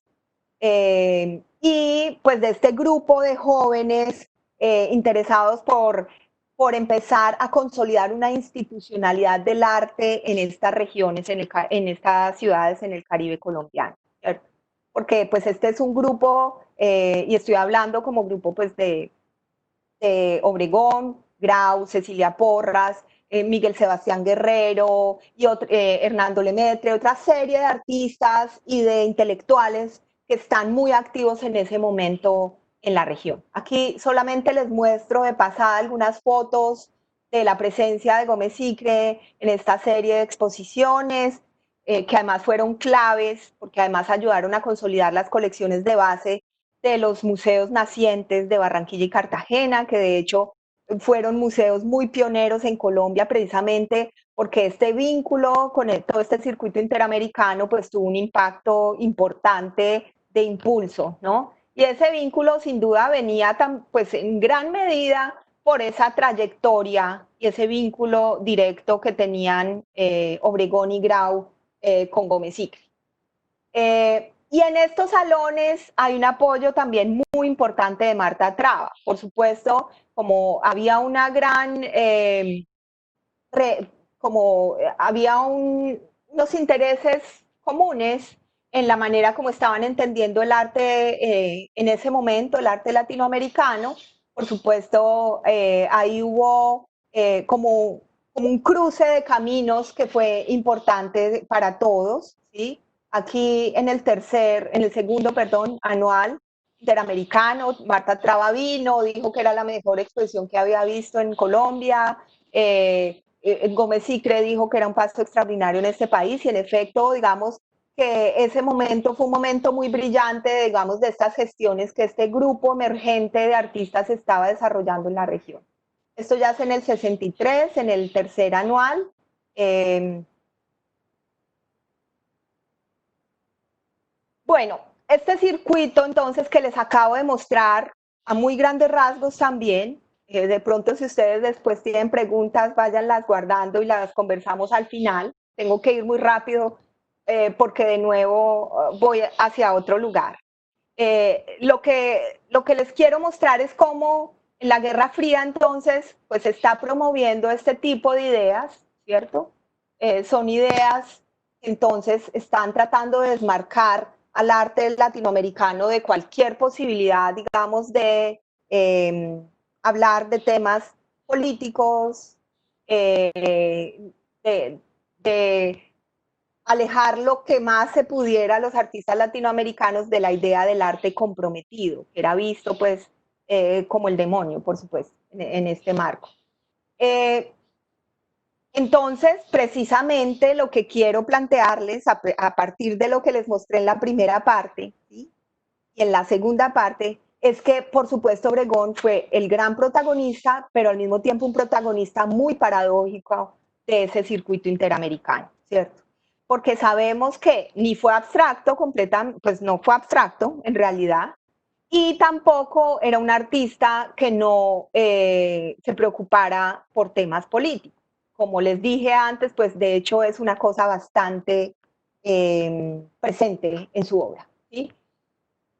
y pues de este grupo de jóvenes interesados por empezar a consolidar una institucionalidad del arte en estas regiones, en estas ciudades en el Caribe colombiano, ¿cierto? Porque pues este es un grupo, y estoy hablando como grupo pues de Obregón, Grau, Cecilia Porras, Miguel Sebastián Guerrero, y Hernando Lemaitre, otra serie de artistas y de intelectuales que están muy activos en ese momento en la región. Aquí solamente les muestro de pasada algunas fotos de la presencia de Gómez Sicre en esta serie de exposiciones, que además fueron claves, porque además ayudaron a consolidar las colecciones de base de los museos nacientes de Barranquilla y Cartagena, que de hecho fueron museos muy pioneros en Colombia precisamente porque este vínculo con todo este circuito interamericano pues tuvo un impacto importante de impulso, ¿no? Y ese vínculo sin duda venía pues en gran medida por esa trayectoria y ese vínculo directo que tenían Obregón y Grau con Gómez Sicre. Y en estos salones hay un apoyo también muy importante de Marta Traba. Por supuesto, como había una gran, como había unos intereses comunes en la manera como estaban entendiendo el arte en ese momento, el arte latinoamericano. Por supuesto, ahí hubo como un cruce de caminos que fue importante para todos, ¿sí? Aquí en el segundo, perdón, anual interamericano, Marta Traba vino, dijo que era la mejor exposición que había visto en Colombia, Gómez Sicre dijo que era un paso extraordinario en este país y en efecto, digamos, que ese momento fue un momento muy brillante, digamos, de estas gestiones que este grupo emergente de artistas estaba desarrollando en la región. Esto ya es en el 63, en el tercer anual. Bueno, este circuito entonces que les acabo de mostrar a muy grandes rasgos también, de pronto si ustedes después tienen preguntas, váyanlas guardando y las conversamos al final. Tengo que ir muy rápido porque de nuevo voy hacia otro lugar. Lo que les quiero mostrar es cómo en la Guerra Fría entonces pues se está promoviendo este tipo de ideas, ¿cierto? Son ideas que entonces están tratando de desmarcar al arte latinoamericano de cualquier posibilidad, digamos, de hablar de temas políticos, de, de alejar lo que más se pudiera a los artistas latinoamericanos de la idea del arte comprometido, que era visto pues como el demonio, por supuesto, en este marco. Entonces, precisamente lo que quiero plantearles a partir de lo que les mostré en la primera parte, ¿sí? Y en la segunda parte, es que, por supuesto, Obregón fue el gran protagonista, pero al mismo tiempo un protagonista muy paradójico de ese circuito interamericano, ¿cierto? Porque sabemos que ni fue abstracto, pues no fue abstracto en realidad, y tampoco era un artista que no se preocupara por temas políticos. Como les dije antes, pues de hecho es una cosa bastante presente en su obra, ¿sí?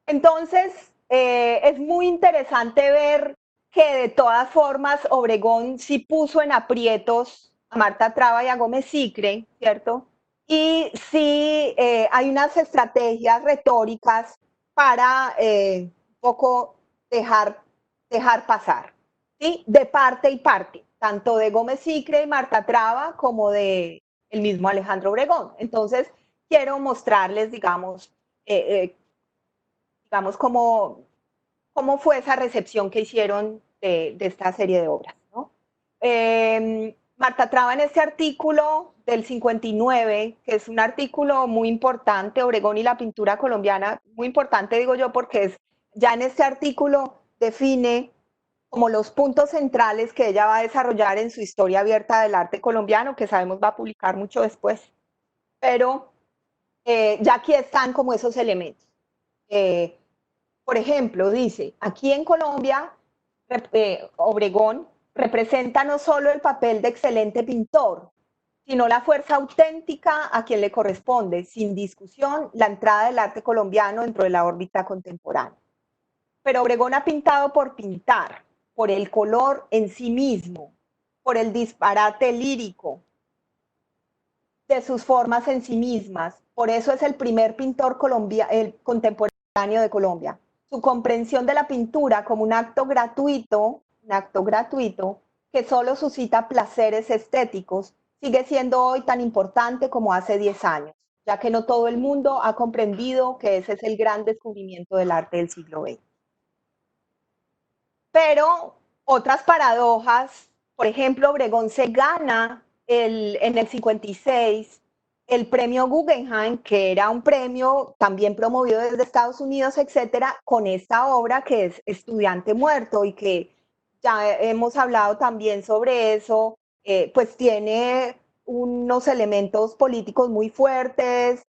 Entonces, es muy interesante ver que de todas formas Obregón sí puso en aprietos a Marta Traba y a Gómez Sicre, ¿cierto? Y sí hay unas estrategias retóricas para un poco dejar, dejar pasar, ¿sí? De parte y parte, tanto de Gómez Sicre y Marta Traba como de el mismo Alejandro Obregón. Entonces, quiero mostrarles, digamos, cómo fue esa recepción que hicieron de esta serie de obras, ¿no? Marta Traba en este artículo del 59, que es un artículo muy importante, Obregón y la pintura colombiana, muy importante digo yo porque ya en este artículo define como los puntos centrales que ella va a desarrollar en su historia abierta del arte colombiano, que sabemos va a publicar mucho después, pero ya aquí están como esos elementos. Eh, por ejemplo, dice, aquí en Colombia, Obregón representa no solo el papel de excelente pintor, sino la fuerza auténtica a quien le corresponde, sin discusión, la entrada del arte colombiano dentro de la órbita contemporánea. Pero Obregón ha pintado por pintar, por el color en sí mismo, por el disparate lírico de sus formas en sí mismas. Por eso es el primer pintor contemporáneo de Colombia. Su comprensión de la pintura como un acto gratuito que solo suscita placeres estéticos, sigue siendo hoy tan importante como hace 10 años, ya que no todo el mundo ha comprendido que ese es el gran descubrimiento del arte del siglo XX. Pero otras paradojas, por ejemplo, Obregón se gana en el 56 el premio Guggenheim, que era un premio también promovido desde Estados Unidos, etcétera, con esta obra que es Estudiante Muerto y que ya hemos hablado también sobre eso, pues tiene unos elementos políticos muy fuertes.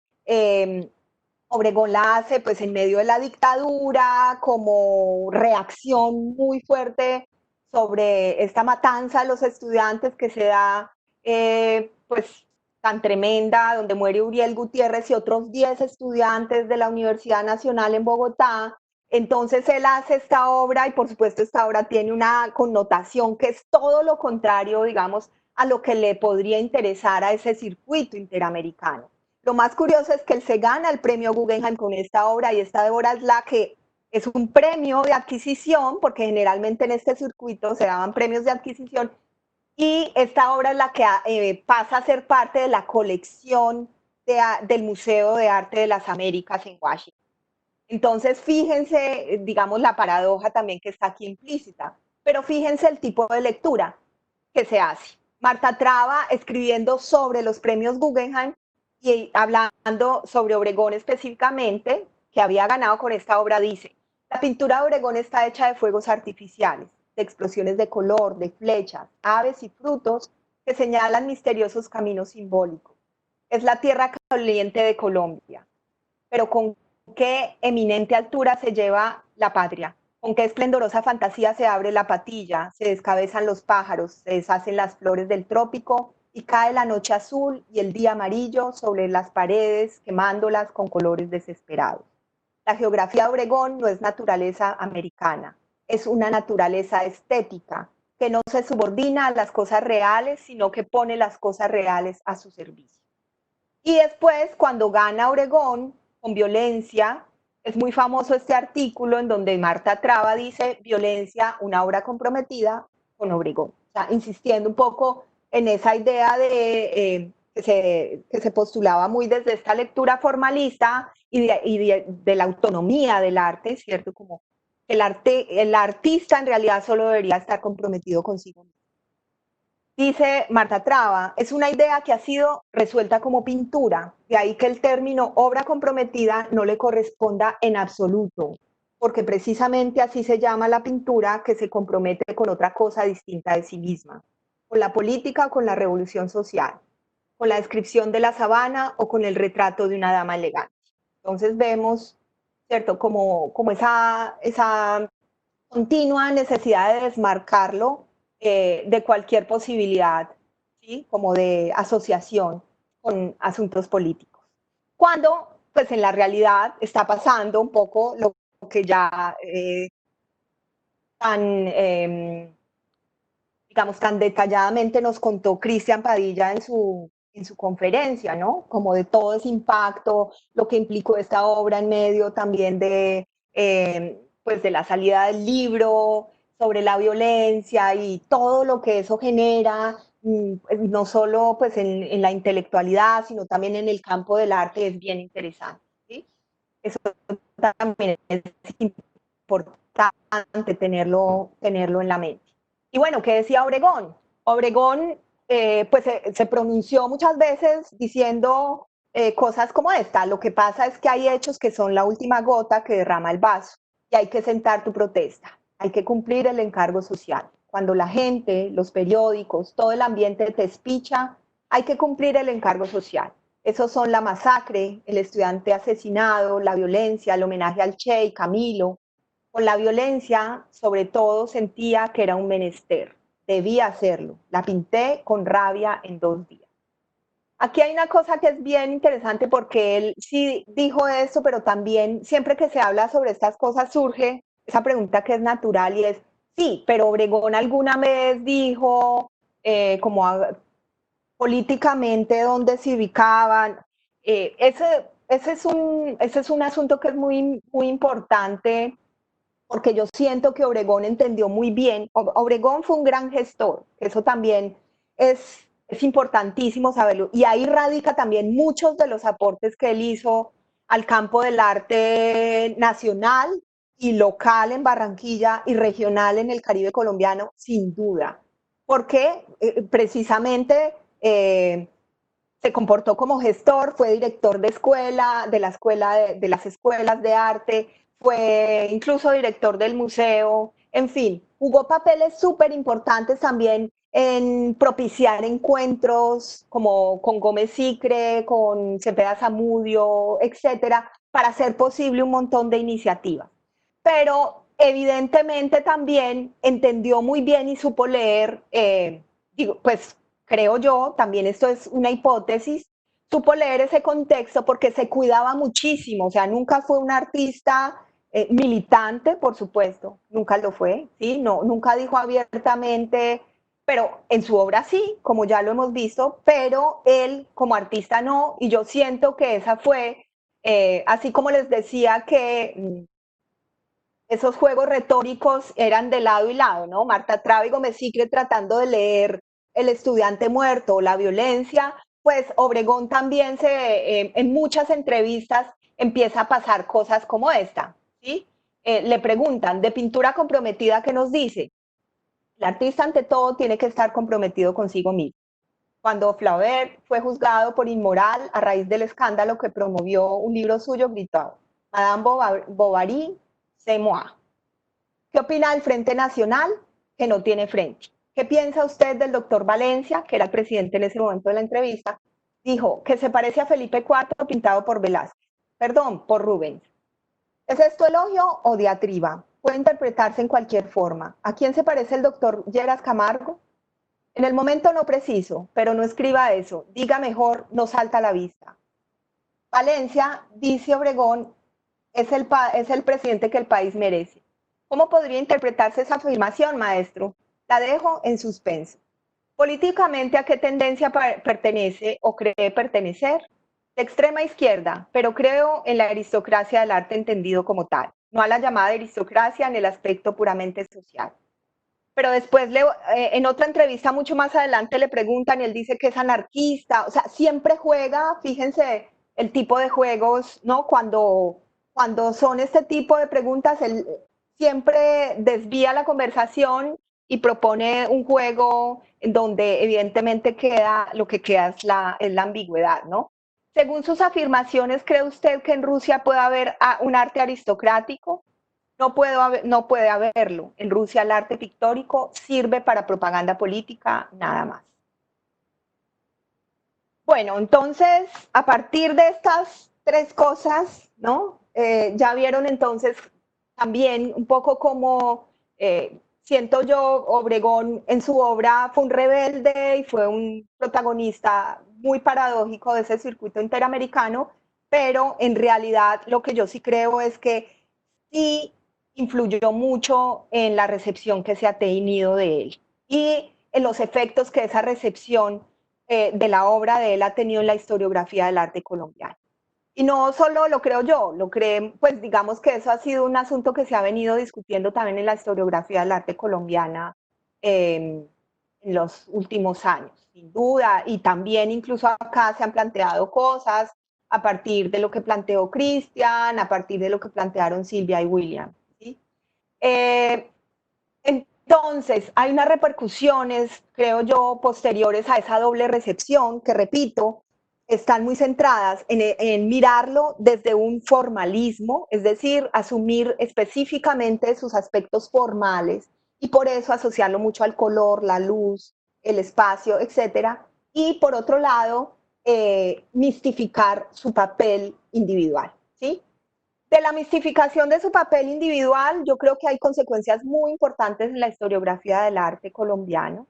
Obregón la hace pues en medio de la dictadura como reacción muy fuerte sobre esta matanza a los estudiantes que se da pues tan tremenda, donde muere Uriel Gutiérrez y otros 10 estudiantes de la Universidad Nacional en Bogotá. Entonces él hace esta obra y por supuesto esta obra tiene una connotación que es todo lo contrario, digamos, a lo que le podría interesar a ese circuito interamericano. Lo más curioso es que él se gana el premio Guggenheim con esta obra y esta obra es la que es un premio de adquisición, porque generalmente en este circuito se daban premios de adquisición, y esta obra es la que pasa a ser parte de la colección del Museo de Arte de las Américas en Washington. Entonces, fíjense, digamos, la paradoja también que está aquí implícita, pero fíjense el tipo de lectura que se hace. Marta Traba escribiendo sobre los premios Guggenheim y hablando sobre Obregón específicamente, que había ganado con esta obra, dice: la pintura de Obregón está hecha de fuegos artificiales, de explosiones de color, de flechas, aves y frutos que señalan misteriosos caminos simbólicos. Es la tierra caliente de Colombia, pero con qué eminente altura se lleva la patria, con qué esplendorosa fantasía se abre la patilla, se descabezan los pájaros, se deshacen las flores del trópico y cae la noche azul y el día amarillo sobre las paredes, quemándolas con colores desesperados. La geografía de Obregón no es naturaleza americana, es una naturaleza estética que no se subordina a las cosas reales, sino que pone las cosas reales a su servicio. Y después, cuando gana Obregón con Violencia, es muy famoso este artículo en donde Marta Traba dice: Violencia, una obra comprometida con Obregón. O sea, insistiendo un poco en esa idea que se postulaba muy desde esta lectura formalista y de la autonomía del arte, ¿cierto? Como el artista en realidad solo debería estar comprometido consigo mismo. Dice Marta Traba, es una idea que ha sido resuelta como pintura, de ahí que el término obra comprometida no le corresponda en absoluto, porque precisamente así se llama la pintura que se compromete con otra cosa distinta de sí misma, con la política o con la revolución social, con la descripción de la sabana o con el retrato de una dama elegante. Entonces vemos, ¿cierto?, como esa continua necesidad de desmarcarlo de cualquier posibilidad, ¿sí? Como de asociación con asuntos políticos. Cuando, pues en la realidad está pasando un poco lo que ya tan, digamos, tan detalladamente nos contó Cristian Padilla en su conferencia, ¿no? Como de todo ese impacto, lo que implicó esta obra en medio también pues de la salida del libro, sobre la violencia y todo lo que eso genera, no solo pues en la intelectualidad, sino también en el campo del arte, es bien interesante, ¿sí? Eso también es importante tenerlo en la mente. Y bueno, ¿qué decía Obregón? Obregón pues se pronunció muchas veces diciendo cosas como esta: lo que pasa es que hay hechos que son la última gota que derrama el vaso y hay que sentar tu protesta, hay que cumplir el encargo social. Cuando la gente, los periódicos, todo el ambiente te espicha, hay que cumplir el encargo social. Esos son la masacre, el estudiante asesinado, la violencia, el homenaje al Che y Camilo. Con la violencia, sobre todo, sentía que era un menester. Debía hacerlo. La pinté con rabia en 2 días. Aquí hay una cosa que es bien interesante porque él sí dijo esto, pero también siempre que se habla sobre estas cosas surge esa pregunta que es natural y es: sí, pero Obregón alguna vez dijo como políticamente dónde se ubicaban. Ese es un asunto que es muy, muy importante, porque yo siento que Obregón entendió muy bien. Obregón fue un gran gestor, eso también es importantísimo saberlo, y ahí radica también muchos de los aportes que él hizo al campo del arte nacional y local en Barranquilla y regional en el Caribe colombiano, sin duda, porque precisamente se comportó como gestor, fue director de escuela, de las escuelas de arte, fue incluso director del museo, en fin, jugó papeles súper importantes también en propiciar encuentros como con Gómez Sicre, con Cepeda Zamudio, etcétera, para hacer posible un montón de iniciativas. Pero evidentemente también entendió muy bien y supo leer, pues creo yo, también esto es una hipótesis, supo leer ese contexto porque se cuidaba muchísimo, o sea, nunca fue un artista militante, por supuesto, nunca lo fue, ¿sí? No, nunca dijo abiertamente pero en su obra sí, como ya lo hemos visto, pero él como artista no, y yo siento que esa fue, así como les decía que esos juegos retóricos eran de lado y lado, ¿no? Marta Traba y Gómez Sicle tratando de leer El estudiante muerto, la violencia, pues Obregón también en muchas entrevistas empieza a pasar cosas como esta, ¿sí? Le preguntan, de pintura comprometida, ¿qué nos dice? El artista ante todo tiene que estar comprometido consigo mismo. Cuando Flaubert fue juzgado por inmoral a raíz del escándalo que promovió un libro suyo, gritó, Madame Bovary, c'est moi. ¿Qué opina del Frente Nacional? Que no tiene frente. ¿Qué piensa usted del doctor Valencia, que era el presidente en ese momento de la entrevista? Dijo que se parece a Felipe IV pintado por Velázquez. Perdón, por Rubens. ¿Es esto elogio o diatriba? Puede interpretarse en cualquier forma. ¿A quién se parece el doctor Lleras Camargo? En el momento no preciso, pero no escriba eso. Diga mejor, no salta a la vista. Valencia, dice Obregón, es el presidente que el país merece. ¿Cómo podría interpretarse esa afirmación, maestro? La dejo en suspenso. Políticamente, ¿a qué tendencia pertenece o cree pertenecer? De extrema izquierda, pero creo en la aristocracia del arte entendido como tal, no a la llamada aristocracia en el aspecto puramente social. Pero después, en otra entrevista mucho más adelante, le preguntan y él dice que es anarquista, o sea, siempre juega, fíjense el tipo de juegos, ¿no? Cuando son este tipo de preguntas, él siempre desvía la conversación y propone un juego en donde evidentemente lo que queda es la ambigüedad, ¿no? Según sus afirmaciones, ¿cree usted que en Rusia puede haber un arte aristocrático? No puede haberlo. En Rusia el arte pictórico sirve para propaganda política, nada más. Bueno, entonces, a partir de estas tres cosas, ¿no? Ya vieron entonces también un poco como siento yo, Obregón en su obra fue un rebelde y fue un protagonista muy paradójico de ese circuito interamericano, pero en realidad lo que yo sí creo es que sí influyó mucho en la recepción que se ha tenido de él y en los efectos que esa recepción de la obra de él ha tenido en la historiografía del arte colombiano. Y no solo lo creo yo, lo creen, pues digamos que eso ha sido un asunto que se ha venido discutiendo también en la historiografía del arte colombiana en los últimos años, sin duda, y también incluso acá se han planteado cosas a partir de lo que planteó Cristian, a partir de lo que plantearon Silvia y William. ¿Sí? Eh, entonces, hay unas repercusiones, creo yo, posteriores a esa doble recepción, que repito, están muy centradas en mirarlo desde un formalismo, es decir, asumir específicamente sus aspectos formales y por eso asociarlo mucho al color, la luz, el espacio, etcétera. Y por otro lado, mistificar su papel individual, ¿sí? De la mistificación de su papel individual, yo creo que hay consecuencias muy importantes en la historiografía del arte colombiano.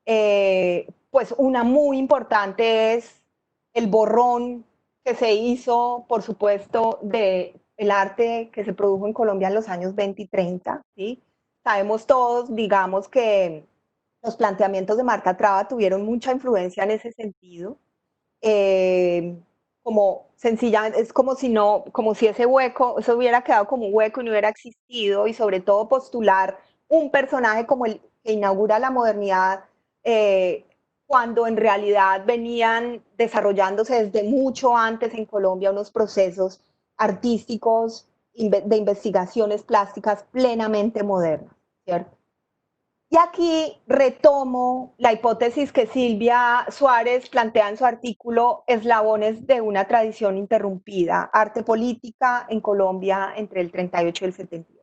Pues una muy importante es el borrón que se hizo, por supuesto, del arte que se produjo en Colombia en los años 20 y 30. ¿Sí? Sabemos todos, digamos, que los planteamientos de Marta Traba tuvieron mucha influencia en ese sentido. Eh, como sencillamente, es como si no, como si ese hueco, eso hubiera quedado como un hueco y no hubiera existido, y sobre todo postular un personaje como el que inaugura la modernidad, eh, cuando en realidad venían desarrollándose desde mucho antes en Colombia unos procesos artísticos de investigaciones plásticas plenamente modernas, ¿cierto? Y aquí retomo la hipótesis que Silvia Suárez plantea en su artículo Eslabones de una tradición interrumpida, arte política en Colombia entre el 38 y el 78.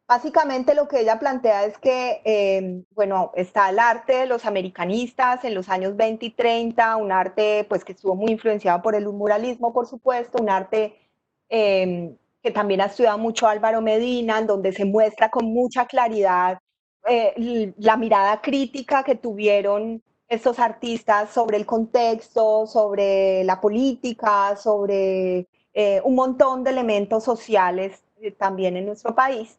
Básicamente lo que ella plantea es que, bueno, está el arte de los americanistas en los años 20 y 30, un arte pues que estuvo muy influenciado por el muralismo, por supuesto, un arte que también ha estudiado mucho Álvaro Medina, en donde se muestra con mucha claridad la mirada crítica que tuvieron estos artistas sobre el contexto, sobre la política, sobre un montón de elementos sociales también en nuestro país.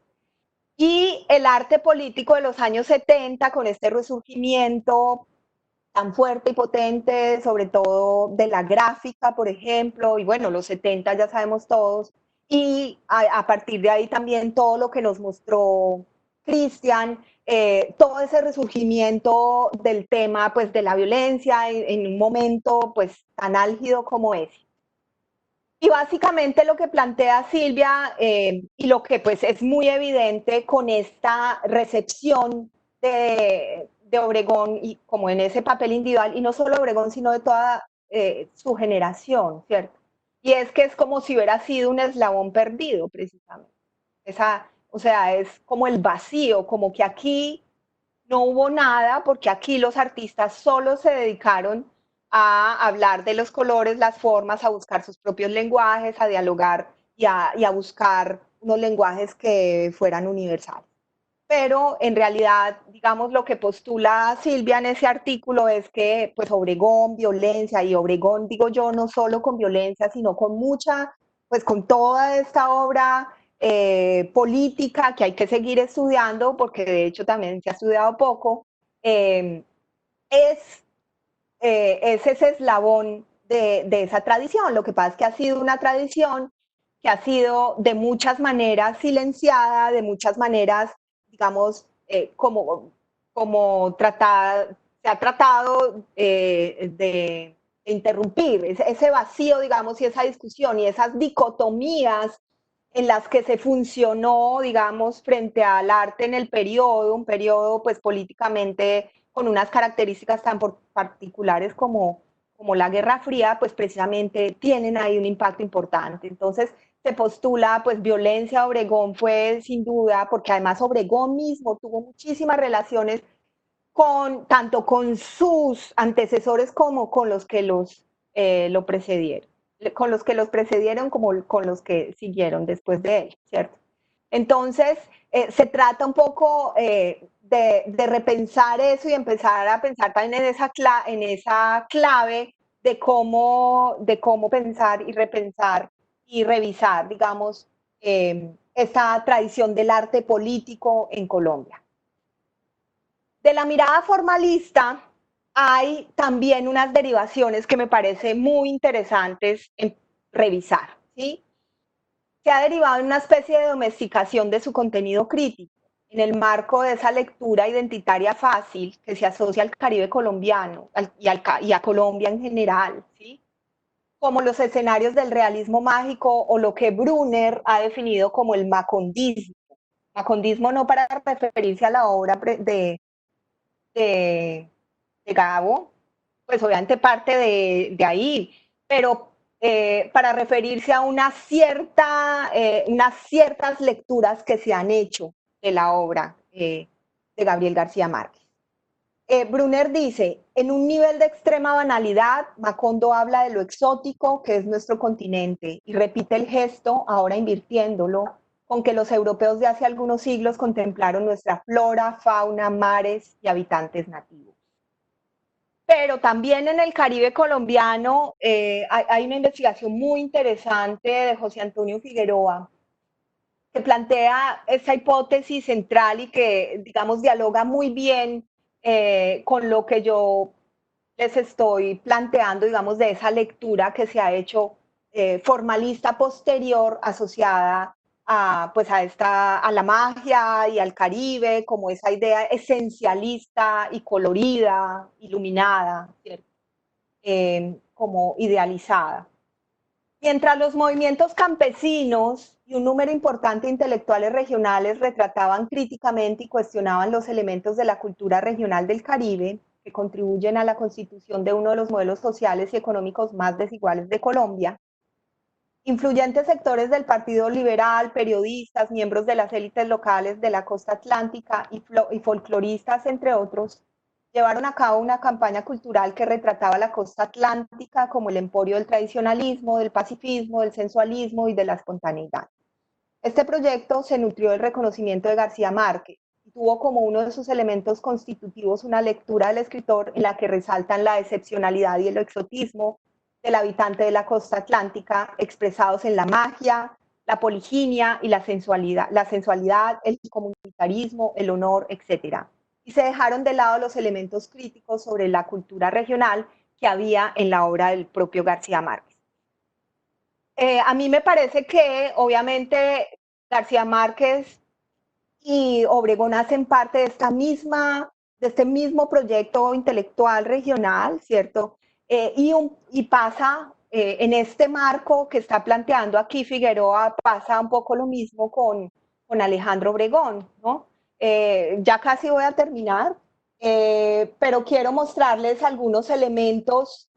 Y el arte político de los años 70, con este resurgimiento tan fuerte y potente, sobre todo de la gráfica, por ejemplo, y bueno, los 70 ya sabemos todos, y a partir de ahí también todo lo que nos mostró Cristian, todo ese resurgimiento del tema pues de la violencia en un momento pues tan álgido como ese. Y básicamente lo que plantea Silvia y lo que pues es muy evidente con esta recepción de Obregón y como en ese papel individual, y no solo Obregón, sino de toda su generación, ¿cierto? Y es que es como si hubiera sido un eslabón perdido, precisamente. O sea, es como el vacío, como que aquí no hubo nada, porque aquí los artistas solo se dedicaron a hablar de los colores, las formas, a buscar sus propios lenguajes, a dialogar y a buscar unos lenguajes que fueran universales. Pero en realidad, digamos, lo que postula Silvia en ese artículo es que, pues, Obregón, violencia, y Obregón, digo yo, no solo con violencia, sino con mucha, pues, con toda esta obra política que hay que seguir estudiando, porque de hecho también se ha estudiado poco, eh, es, es ese eslabón de esa tradición. Lo que pasa es que ha sido una tradición que ha sido de muchas maneras silenciada, de muchas maneras, digamos, como tratada, se ha tratado de interrumpir ese vacío, digamos, y esa discusión y esas dicotomías en las que se funcionó, digamos, frente al arte en el periodo, un periodo pues políticamente con unas características tan particulares como la Guerra Fría, pues precisamente tienen ahí un impacto importante. Entonces se postula, pues violencia. Obregón fue sin duda, porque además Obregón mismo tuvo muchísimas relaciones tanto con sus antecesores como con los que lo precedieron, con los que los precedieron como con los que siguieron después de él, ¿cierto? Entonces, se trata un poco de repensar eso y empezar a pensar también en esa clave de cómo pensar y repensar y revisar, digamos, esta tradición del arte político en Colombia. De la mirada formalista hay también unas derivaciones que me parece muy interesantes en revisar, ¿sí? Se ha derivado en una especie de domesticación de su contenido crítico, en el marco de esa lectura identitaria fácil que se asocia al Caribe colombiano y a Colombia en general, ¿sí? Como los escenarios del realismo mágico o lo que Brunner ha definido como el macondismo. Macondismo no para referirse a la obra de, de Gabo, pues obviamente parte de ahí, pero para referirse a unas ciertas lecturas que se han hecho de la obra de Gabriel García Márquez. Brunner dice, en un nivel de extrema banalidad, Macondo habla de lo exótico que es nuestro continente y repite el gesto, ahora invirtiéndolo, con que los europeos de hace algunos siglos contemplaron nuestra flora, fauna, mares y habitantes nativos. Pero también en el Caribe colombiano hay una investigación muy interesante de José Antonio Figueroa que plantea esa hipótesis central y que, digamos, dialoga muy bien con lo que yo les estoy planteando, digamos, de esa lectura que se ha hecho formalista posterior asociada pues a la magia y al Caribe, como esa idea esencialista y colorida, iluminada, ¿cierto? Como idealizada. Mientras los movimientos campesinos y un número importante de intelectuales regionales retrataban críticamente y cuestionaban los elementos de la cultura regional del Caribe, que contribuyen a la constitución de uno de los modelos sociales y económicos más desiguales de Colombia, influyentes sectores del Partido Liberal, periodistas, miembros de las élites locales de la costa atlántica y folcloristas, entre otros, llevaron a cabo una campaña cultural que retrataba la costa atlántica como el emporio del tradicionalismo, del pacifismo, del sensualismo y de la espontaneidad. Este proyecto se nutrió del reconocimiento de García Márquez y tuvo como uno de sus elementos constitutivos una lectura del escritor en la que resaltan la excepcionalidad y el exotismo del habitante de la costa atlántica, expresados en la magia, la poliginia y la sensualidad, el comunitarismo, el honor, etc. Y se dejaron de lado los elementos críticos sobre la cultura regional que había en la obra del propio García Márquez. A mí me parece que obviamente García Márquez y Obregón hacen parte de este mismo proyecto intelectual regional, ¿cierto? Y pasa en este marco que está planteando aquí Figueroa, pasa un poco lo mismo con Alejandro Obregón, ¿no? Ya casi voy a terminar, pero quiero mostrarles algunos elementos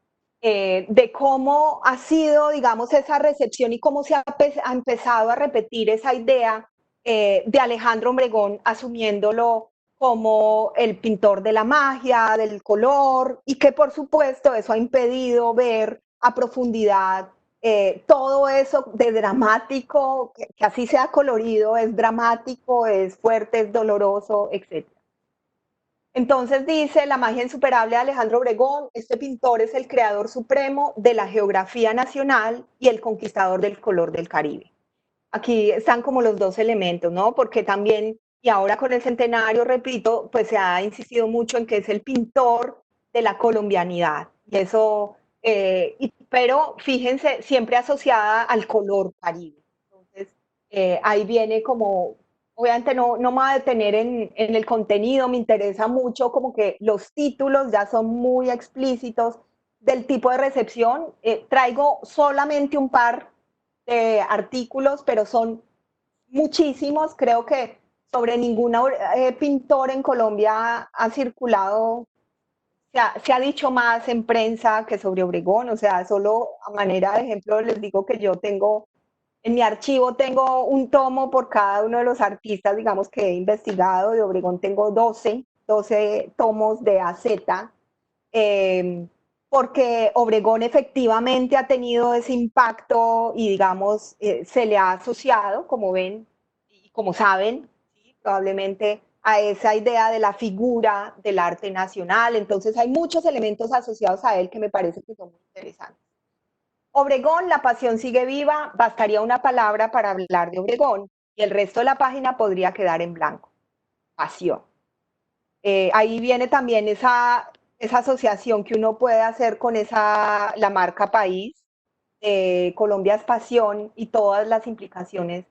de cómo ha sido, digamos, esa recepción y cómo ha empezado a repetir esa idea de Alejandro Obregón, asumiéndolo como el pintor de la magia, del color, y que por supuesto eso ha impedido ver a profundidad todo eso de dramático, que así sea colorido, es dramático, es fuerte, es doloroso, etc. Entonces dice, la magia insuperable de Alejandro Obregón, este pintor es el creador supremo de la geografía nacional y el conquistador del color del Caribe. Aquí están como los dos elementos, ¿no? Porque también, y ahora con el centenario, repito, pues se ha insistido mucho en que es el pintor de la colombianidad. Y eso, pero fíjense, siempre asociada al color caribe. Entonces, ahí viene como, obviamente no me voy a detener en el contenido, me interesa mucho como que los títulos ya son muy explícitos del tipo de recepción. Traigo solamente un par de artículos, pero son muchísimos. Creo que sobre ningún pintor en Colombia ha circulado, se ha dicho más en prensa que sobre Obregón. O sea, solo a manera de ejemplo les digo que yo tengo, en mi archivo tengo un tomo por cada uno de los artistas, digamos, que he investigado. De Obregón tengo 12 tomos de A a Z. Eh, porque Obregón efectivamente ha tenido ese impacto y digamos se le ha asociado, como ven y como saben, ¿sí? Probablemente a esa idea de la figura del arte nacional. Entonces hay muchos elementos asociados a él que me parece que son muy interesantes. Obregón, la pasión sigue viva, bastaría una palabra para hablar de Obregón y el resto de la página podría quedar en blanco. Pasión. Ahí viene también esa asociación que uno puede hacer con la marca país, Colombia es pasión y todas las implicaciones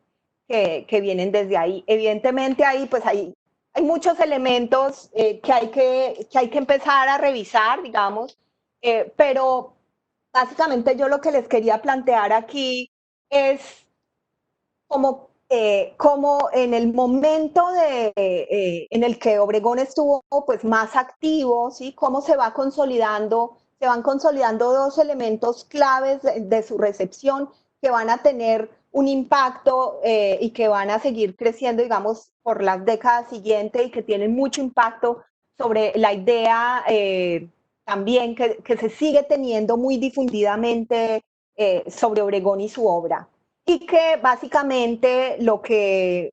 que vienen desde ahí. Evidentemente ahí pues hay muchos elementos que hay que empezar a revisar, digamos, pero básicamente yo lo que les quería plantear aquí es como en el momento en el que Obregón estuvo pues, más activo, ¿sí? Cómo se van consolidando dos elementos claves de su recepción que van a tener un impacto y que van a seguir creciendo, digamos, por las décadas siguientes y que tienen mucho impacto sobre la idea también que se sigue teniendo muy difundidamente sobre Obregón y su obra y que básicamente lo que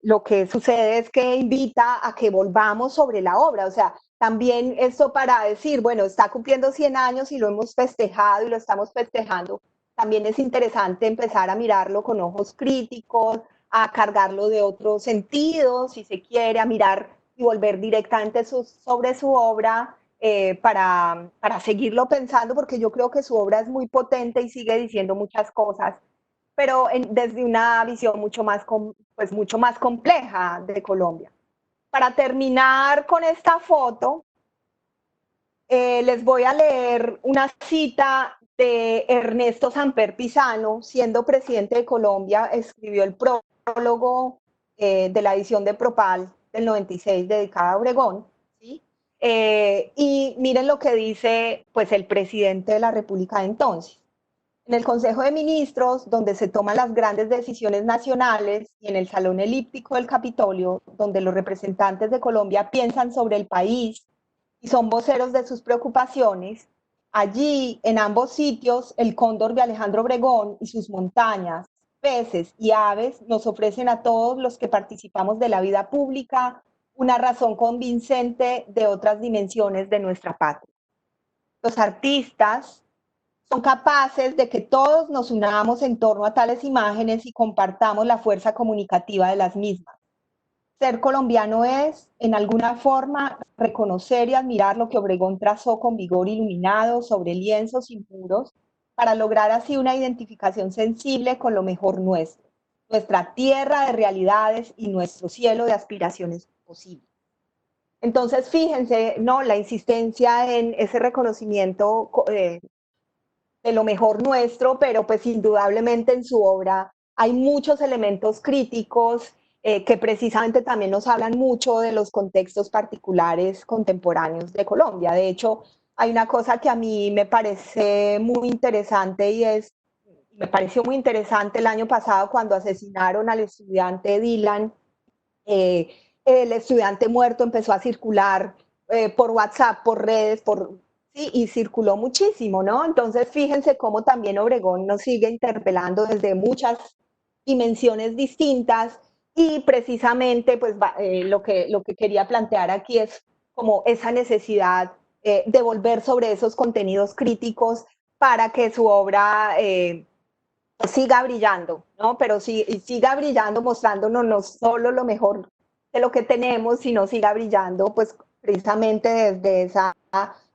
sucede es que invita a que volvamos sobre la obra, o sea, también esto para decir, bueno, está cumpliendo 100 años y lo hemos festejado y lo estamos festejando, también es interesante empezar a mirarlo con ojos críticos, a cargarlo de otros sentidos, si se quiere, a mirar y volver directamente sobre su obra para seguirlo pensando, porque yo creo que su obra es muy potente y sigue diciendo muchas cosas pero desde una visión pues mucho más compleja de Colombia. Para terminar con esta foto, les voy a leer una cita de Ernesto Samper Pizano, siendo presidente de Colombia, escribió el prólogo de la edición de Propal del 96 dedicada a Obregón. ¿Sí? Y miren lo que dice pues, el presidente de la República de entonces. En el Consejo de Ministros, donde se toman las grandes decisiones nacionales, y en el Salón Elíptico del Capitolio, donde los representantes de Colombia piensan sobre el país y son voceros de sus preocupaciones, allí, en ambos sitios, el cóndor de Alejandro Obregón y sus montañas, peces y aves nos ofrecen a todos los que participamos de la vida pública una razón convincente de otras dimensiones de nuestra patria. Los artistas son capaces de que todos nos unamos en torno a tales imágenes y compartamos la fuerza comunicativa de las mismas. Ser colombiano es, en alguna forma, reconocer y admirar lo que Obregón trazó con vigor iluminado sobre lienzos impuros para lograr así una identificación sensible con lo mejor nuestro, nuestra tierra de realidades y nuestro cielo de aspiraciones posibles. Entonces, fíjense, ¿no? La insistencia en ese reconocimiento de lo mejor nuestro, pero pues indudablemente en su obra hay muchos elementos críticos que precisamente también nos hablan mucho de los contextos particulares contemporáneos de Colombia. De hecho, hay una cosa que a mí me parece muy interesante y me pareció muy interesante el año pasado cuando asesinaron al estudiante Dylan. eh, el estudiante muerto empezó a circular por WhatsApp, por redes, sí, y circuló muchísimo, ¿no? Entonces, fíjense cómo también Obregón nos sigue interpelando desde muchas dimensiones distintas y precisamente, pues, lo que quería plantear aquí es como esa necesidad de volver sobre esos contenidos críticos para que su obra siga brillando, ¿no? Pero sí, siga brillando mostrándonos no solo lo mejor de lo que tenemos, sino siga brillando pues precisamente desde esa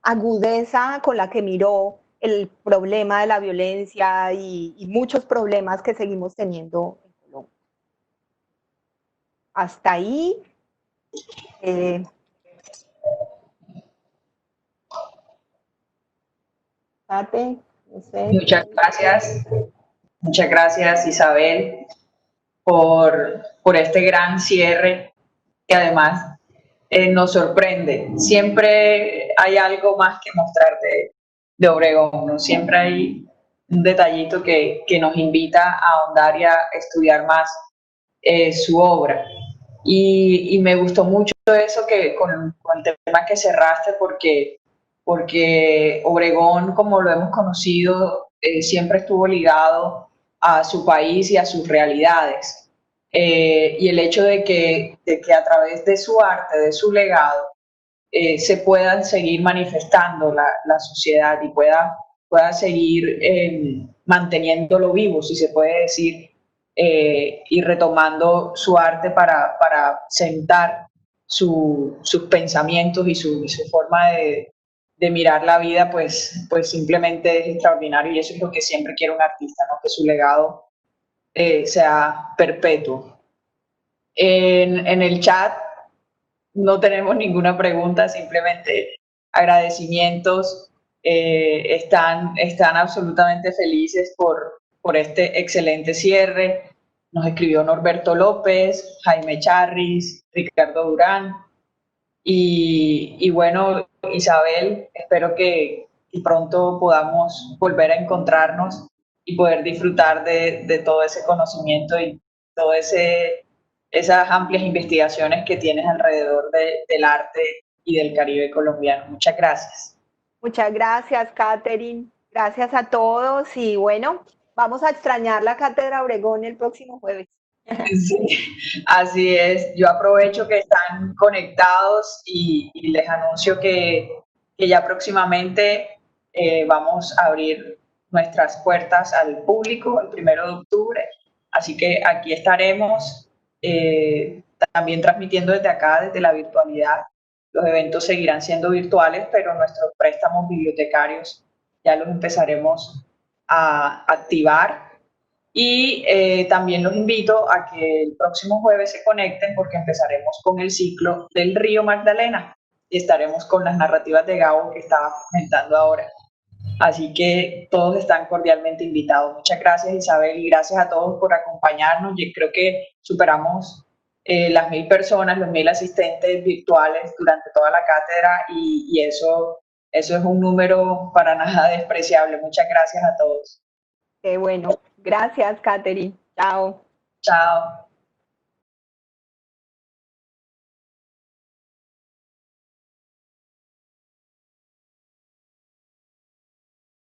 agudeza con la que miró el problema de la violencia y muchos problemas que seguimos teniendo en Colombia. Hasta ahí. Eh, Kate, no sé. Muchas gracias Isabel por este gran cierre que además nos sorprende. Siempre hay algo más que mostrar de Obregón, ¿no? Siempre hay un detallito que nos invita a ahondar y a estudiar más su obra. Y me gustó mucho eso que con el tema que cerraste, porque Obregón, como lo hemos conocido, siempre estuvo ligado a su país y a sus realidades. Y el hecho de que a través de su arte, de su legado, se puedan seguir manifestando la sociedad y pueda seguir manteniéndolo vivo, si se puede decir, y retomando su arte para sentar sus pensamientos y su forma de mirar la vida, pues simplemente es extraordinario y eso es lo que siempre quiere un artista, ¿no? Que su legado sea perpetuo. En el chat no tenemos ninguna pregunta, simplemente agradecimientos. Están absolutamente felices por este excelente cierre. Nos escribió Norberto López, Jaime Charris, Ricardo Durán. Y bueno, Isabel, espero que pronto podamos volver a encontrarnos y poder disfrutar de todo ese conocimiento y todo esas amplias investigaciones que tienes alrededor del arte y del Caribe colombiano. Muchas gracias. Muchas gracias, Catherine. Gracias a todos y bueno, vamos a extrañar la Cátedra Obregón el próximo jueves. Sí, así es. Yo aprovecho que están conectados y les anuncio que ya próximamente vamos a abrir nuestras puertas al público el 1 de octubre. Así que aquí estaremos también transmitiendo desde acá, desde la virtualidad. Los eventos seguirán siendo virtuales, pero nuestros préstamos bibliotecarios ya los empezaremos a activar. Y también los invito a que el próximo jueves se conecten porque empezaremos con el ciclo del Río Magdalena y estaremos con las narrativas de Gabo que estaba comentando ahora. Así que todos están cordialmente invitados. Muchas gracias Isabel y gracias a todos por acompañarnos. Yo creo que superamos las 1000 personas, los 1000 asistentes virtuales durante toda la cátedra y eso es un número para nada despreciable. Muchas gracias a todos. Qué bueno. Gracias, Catherine. Chao. Chao.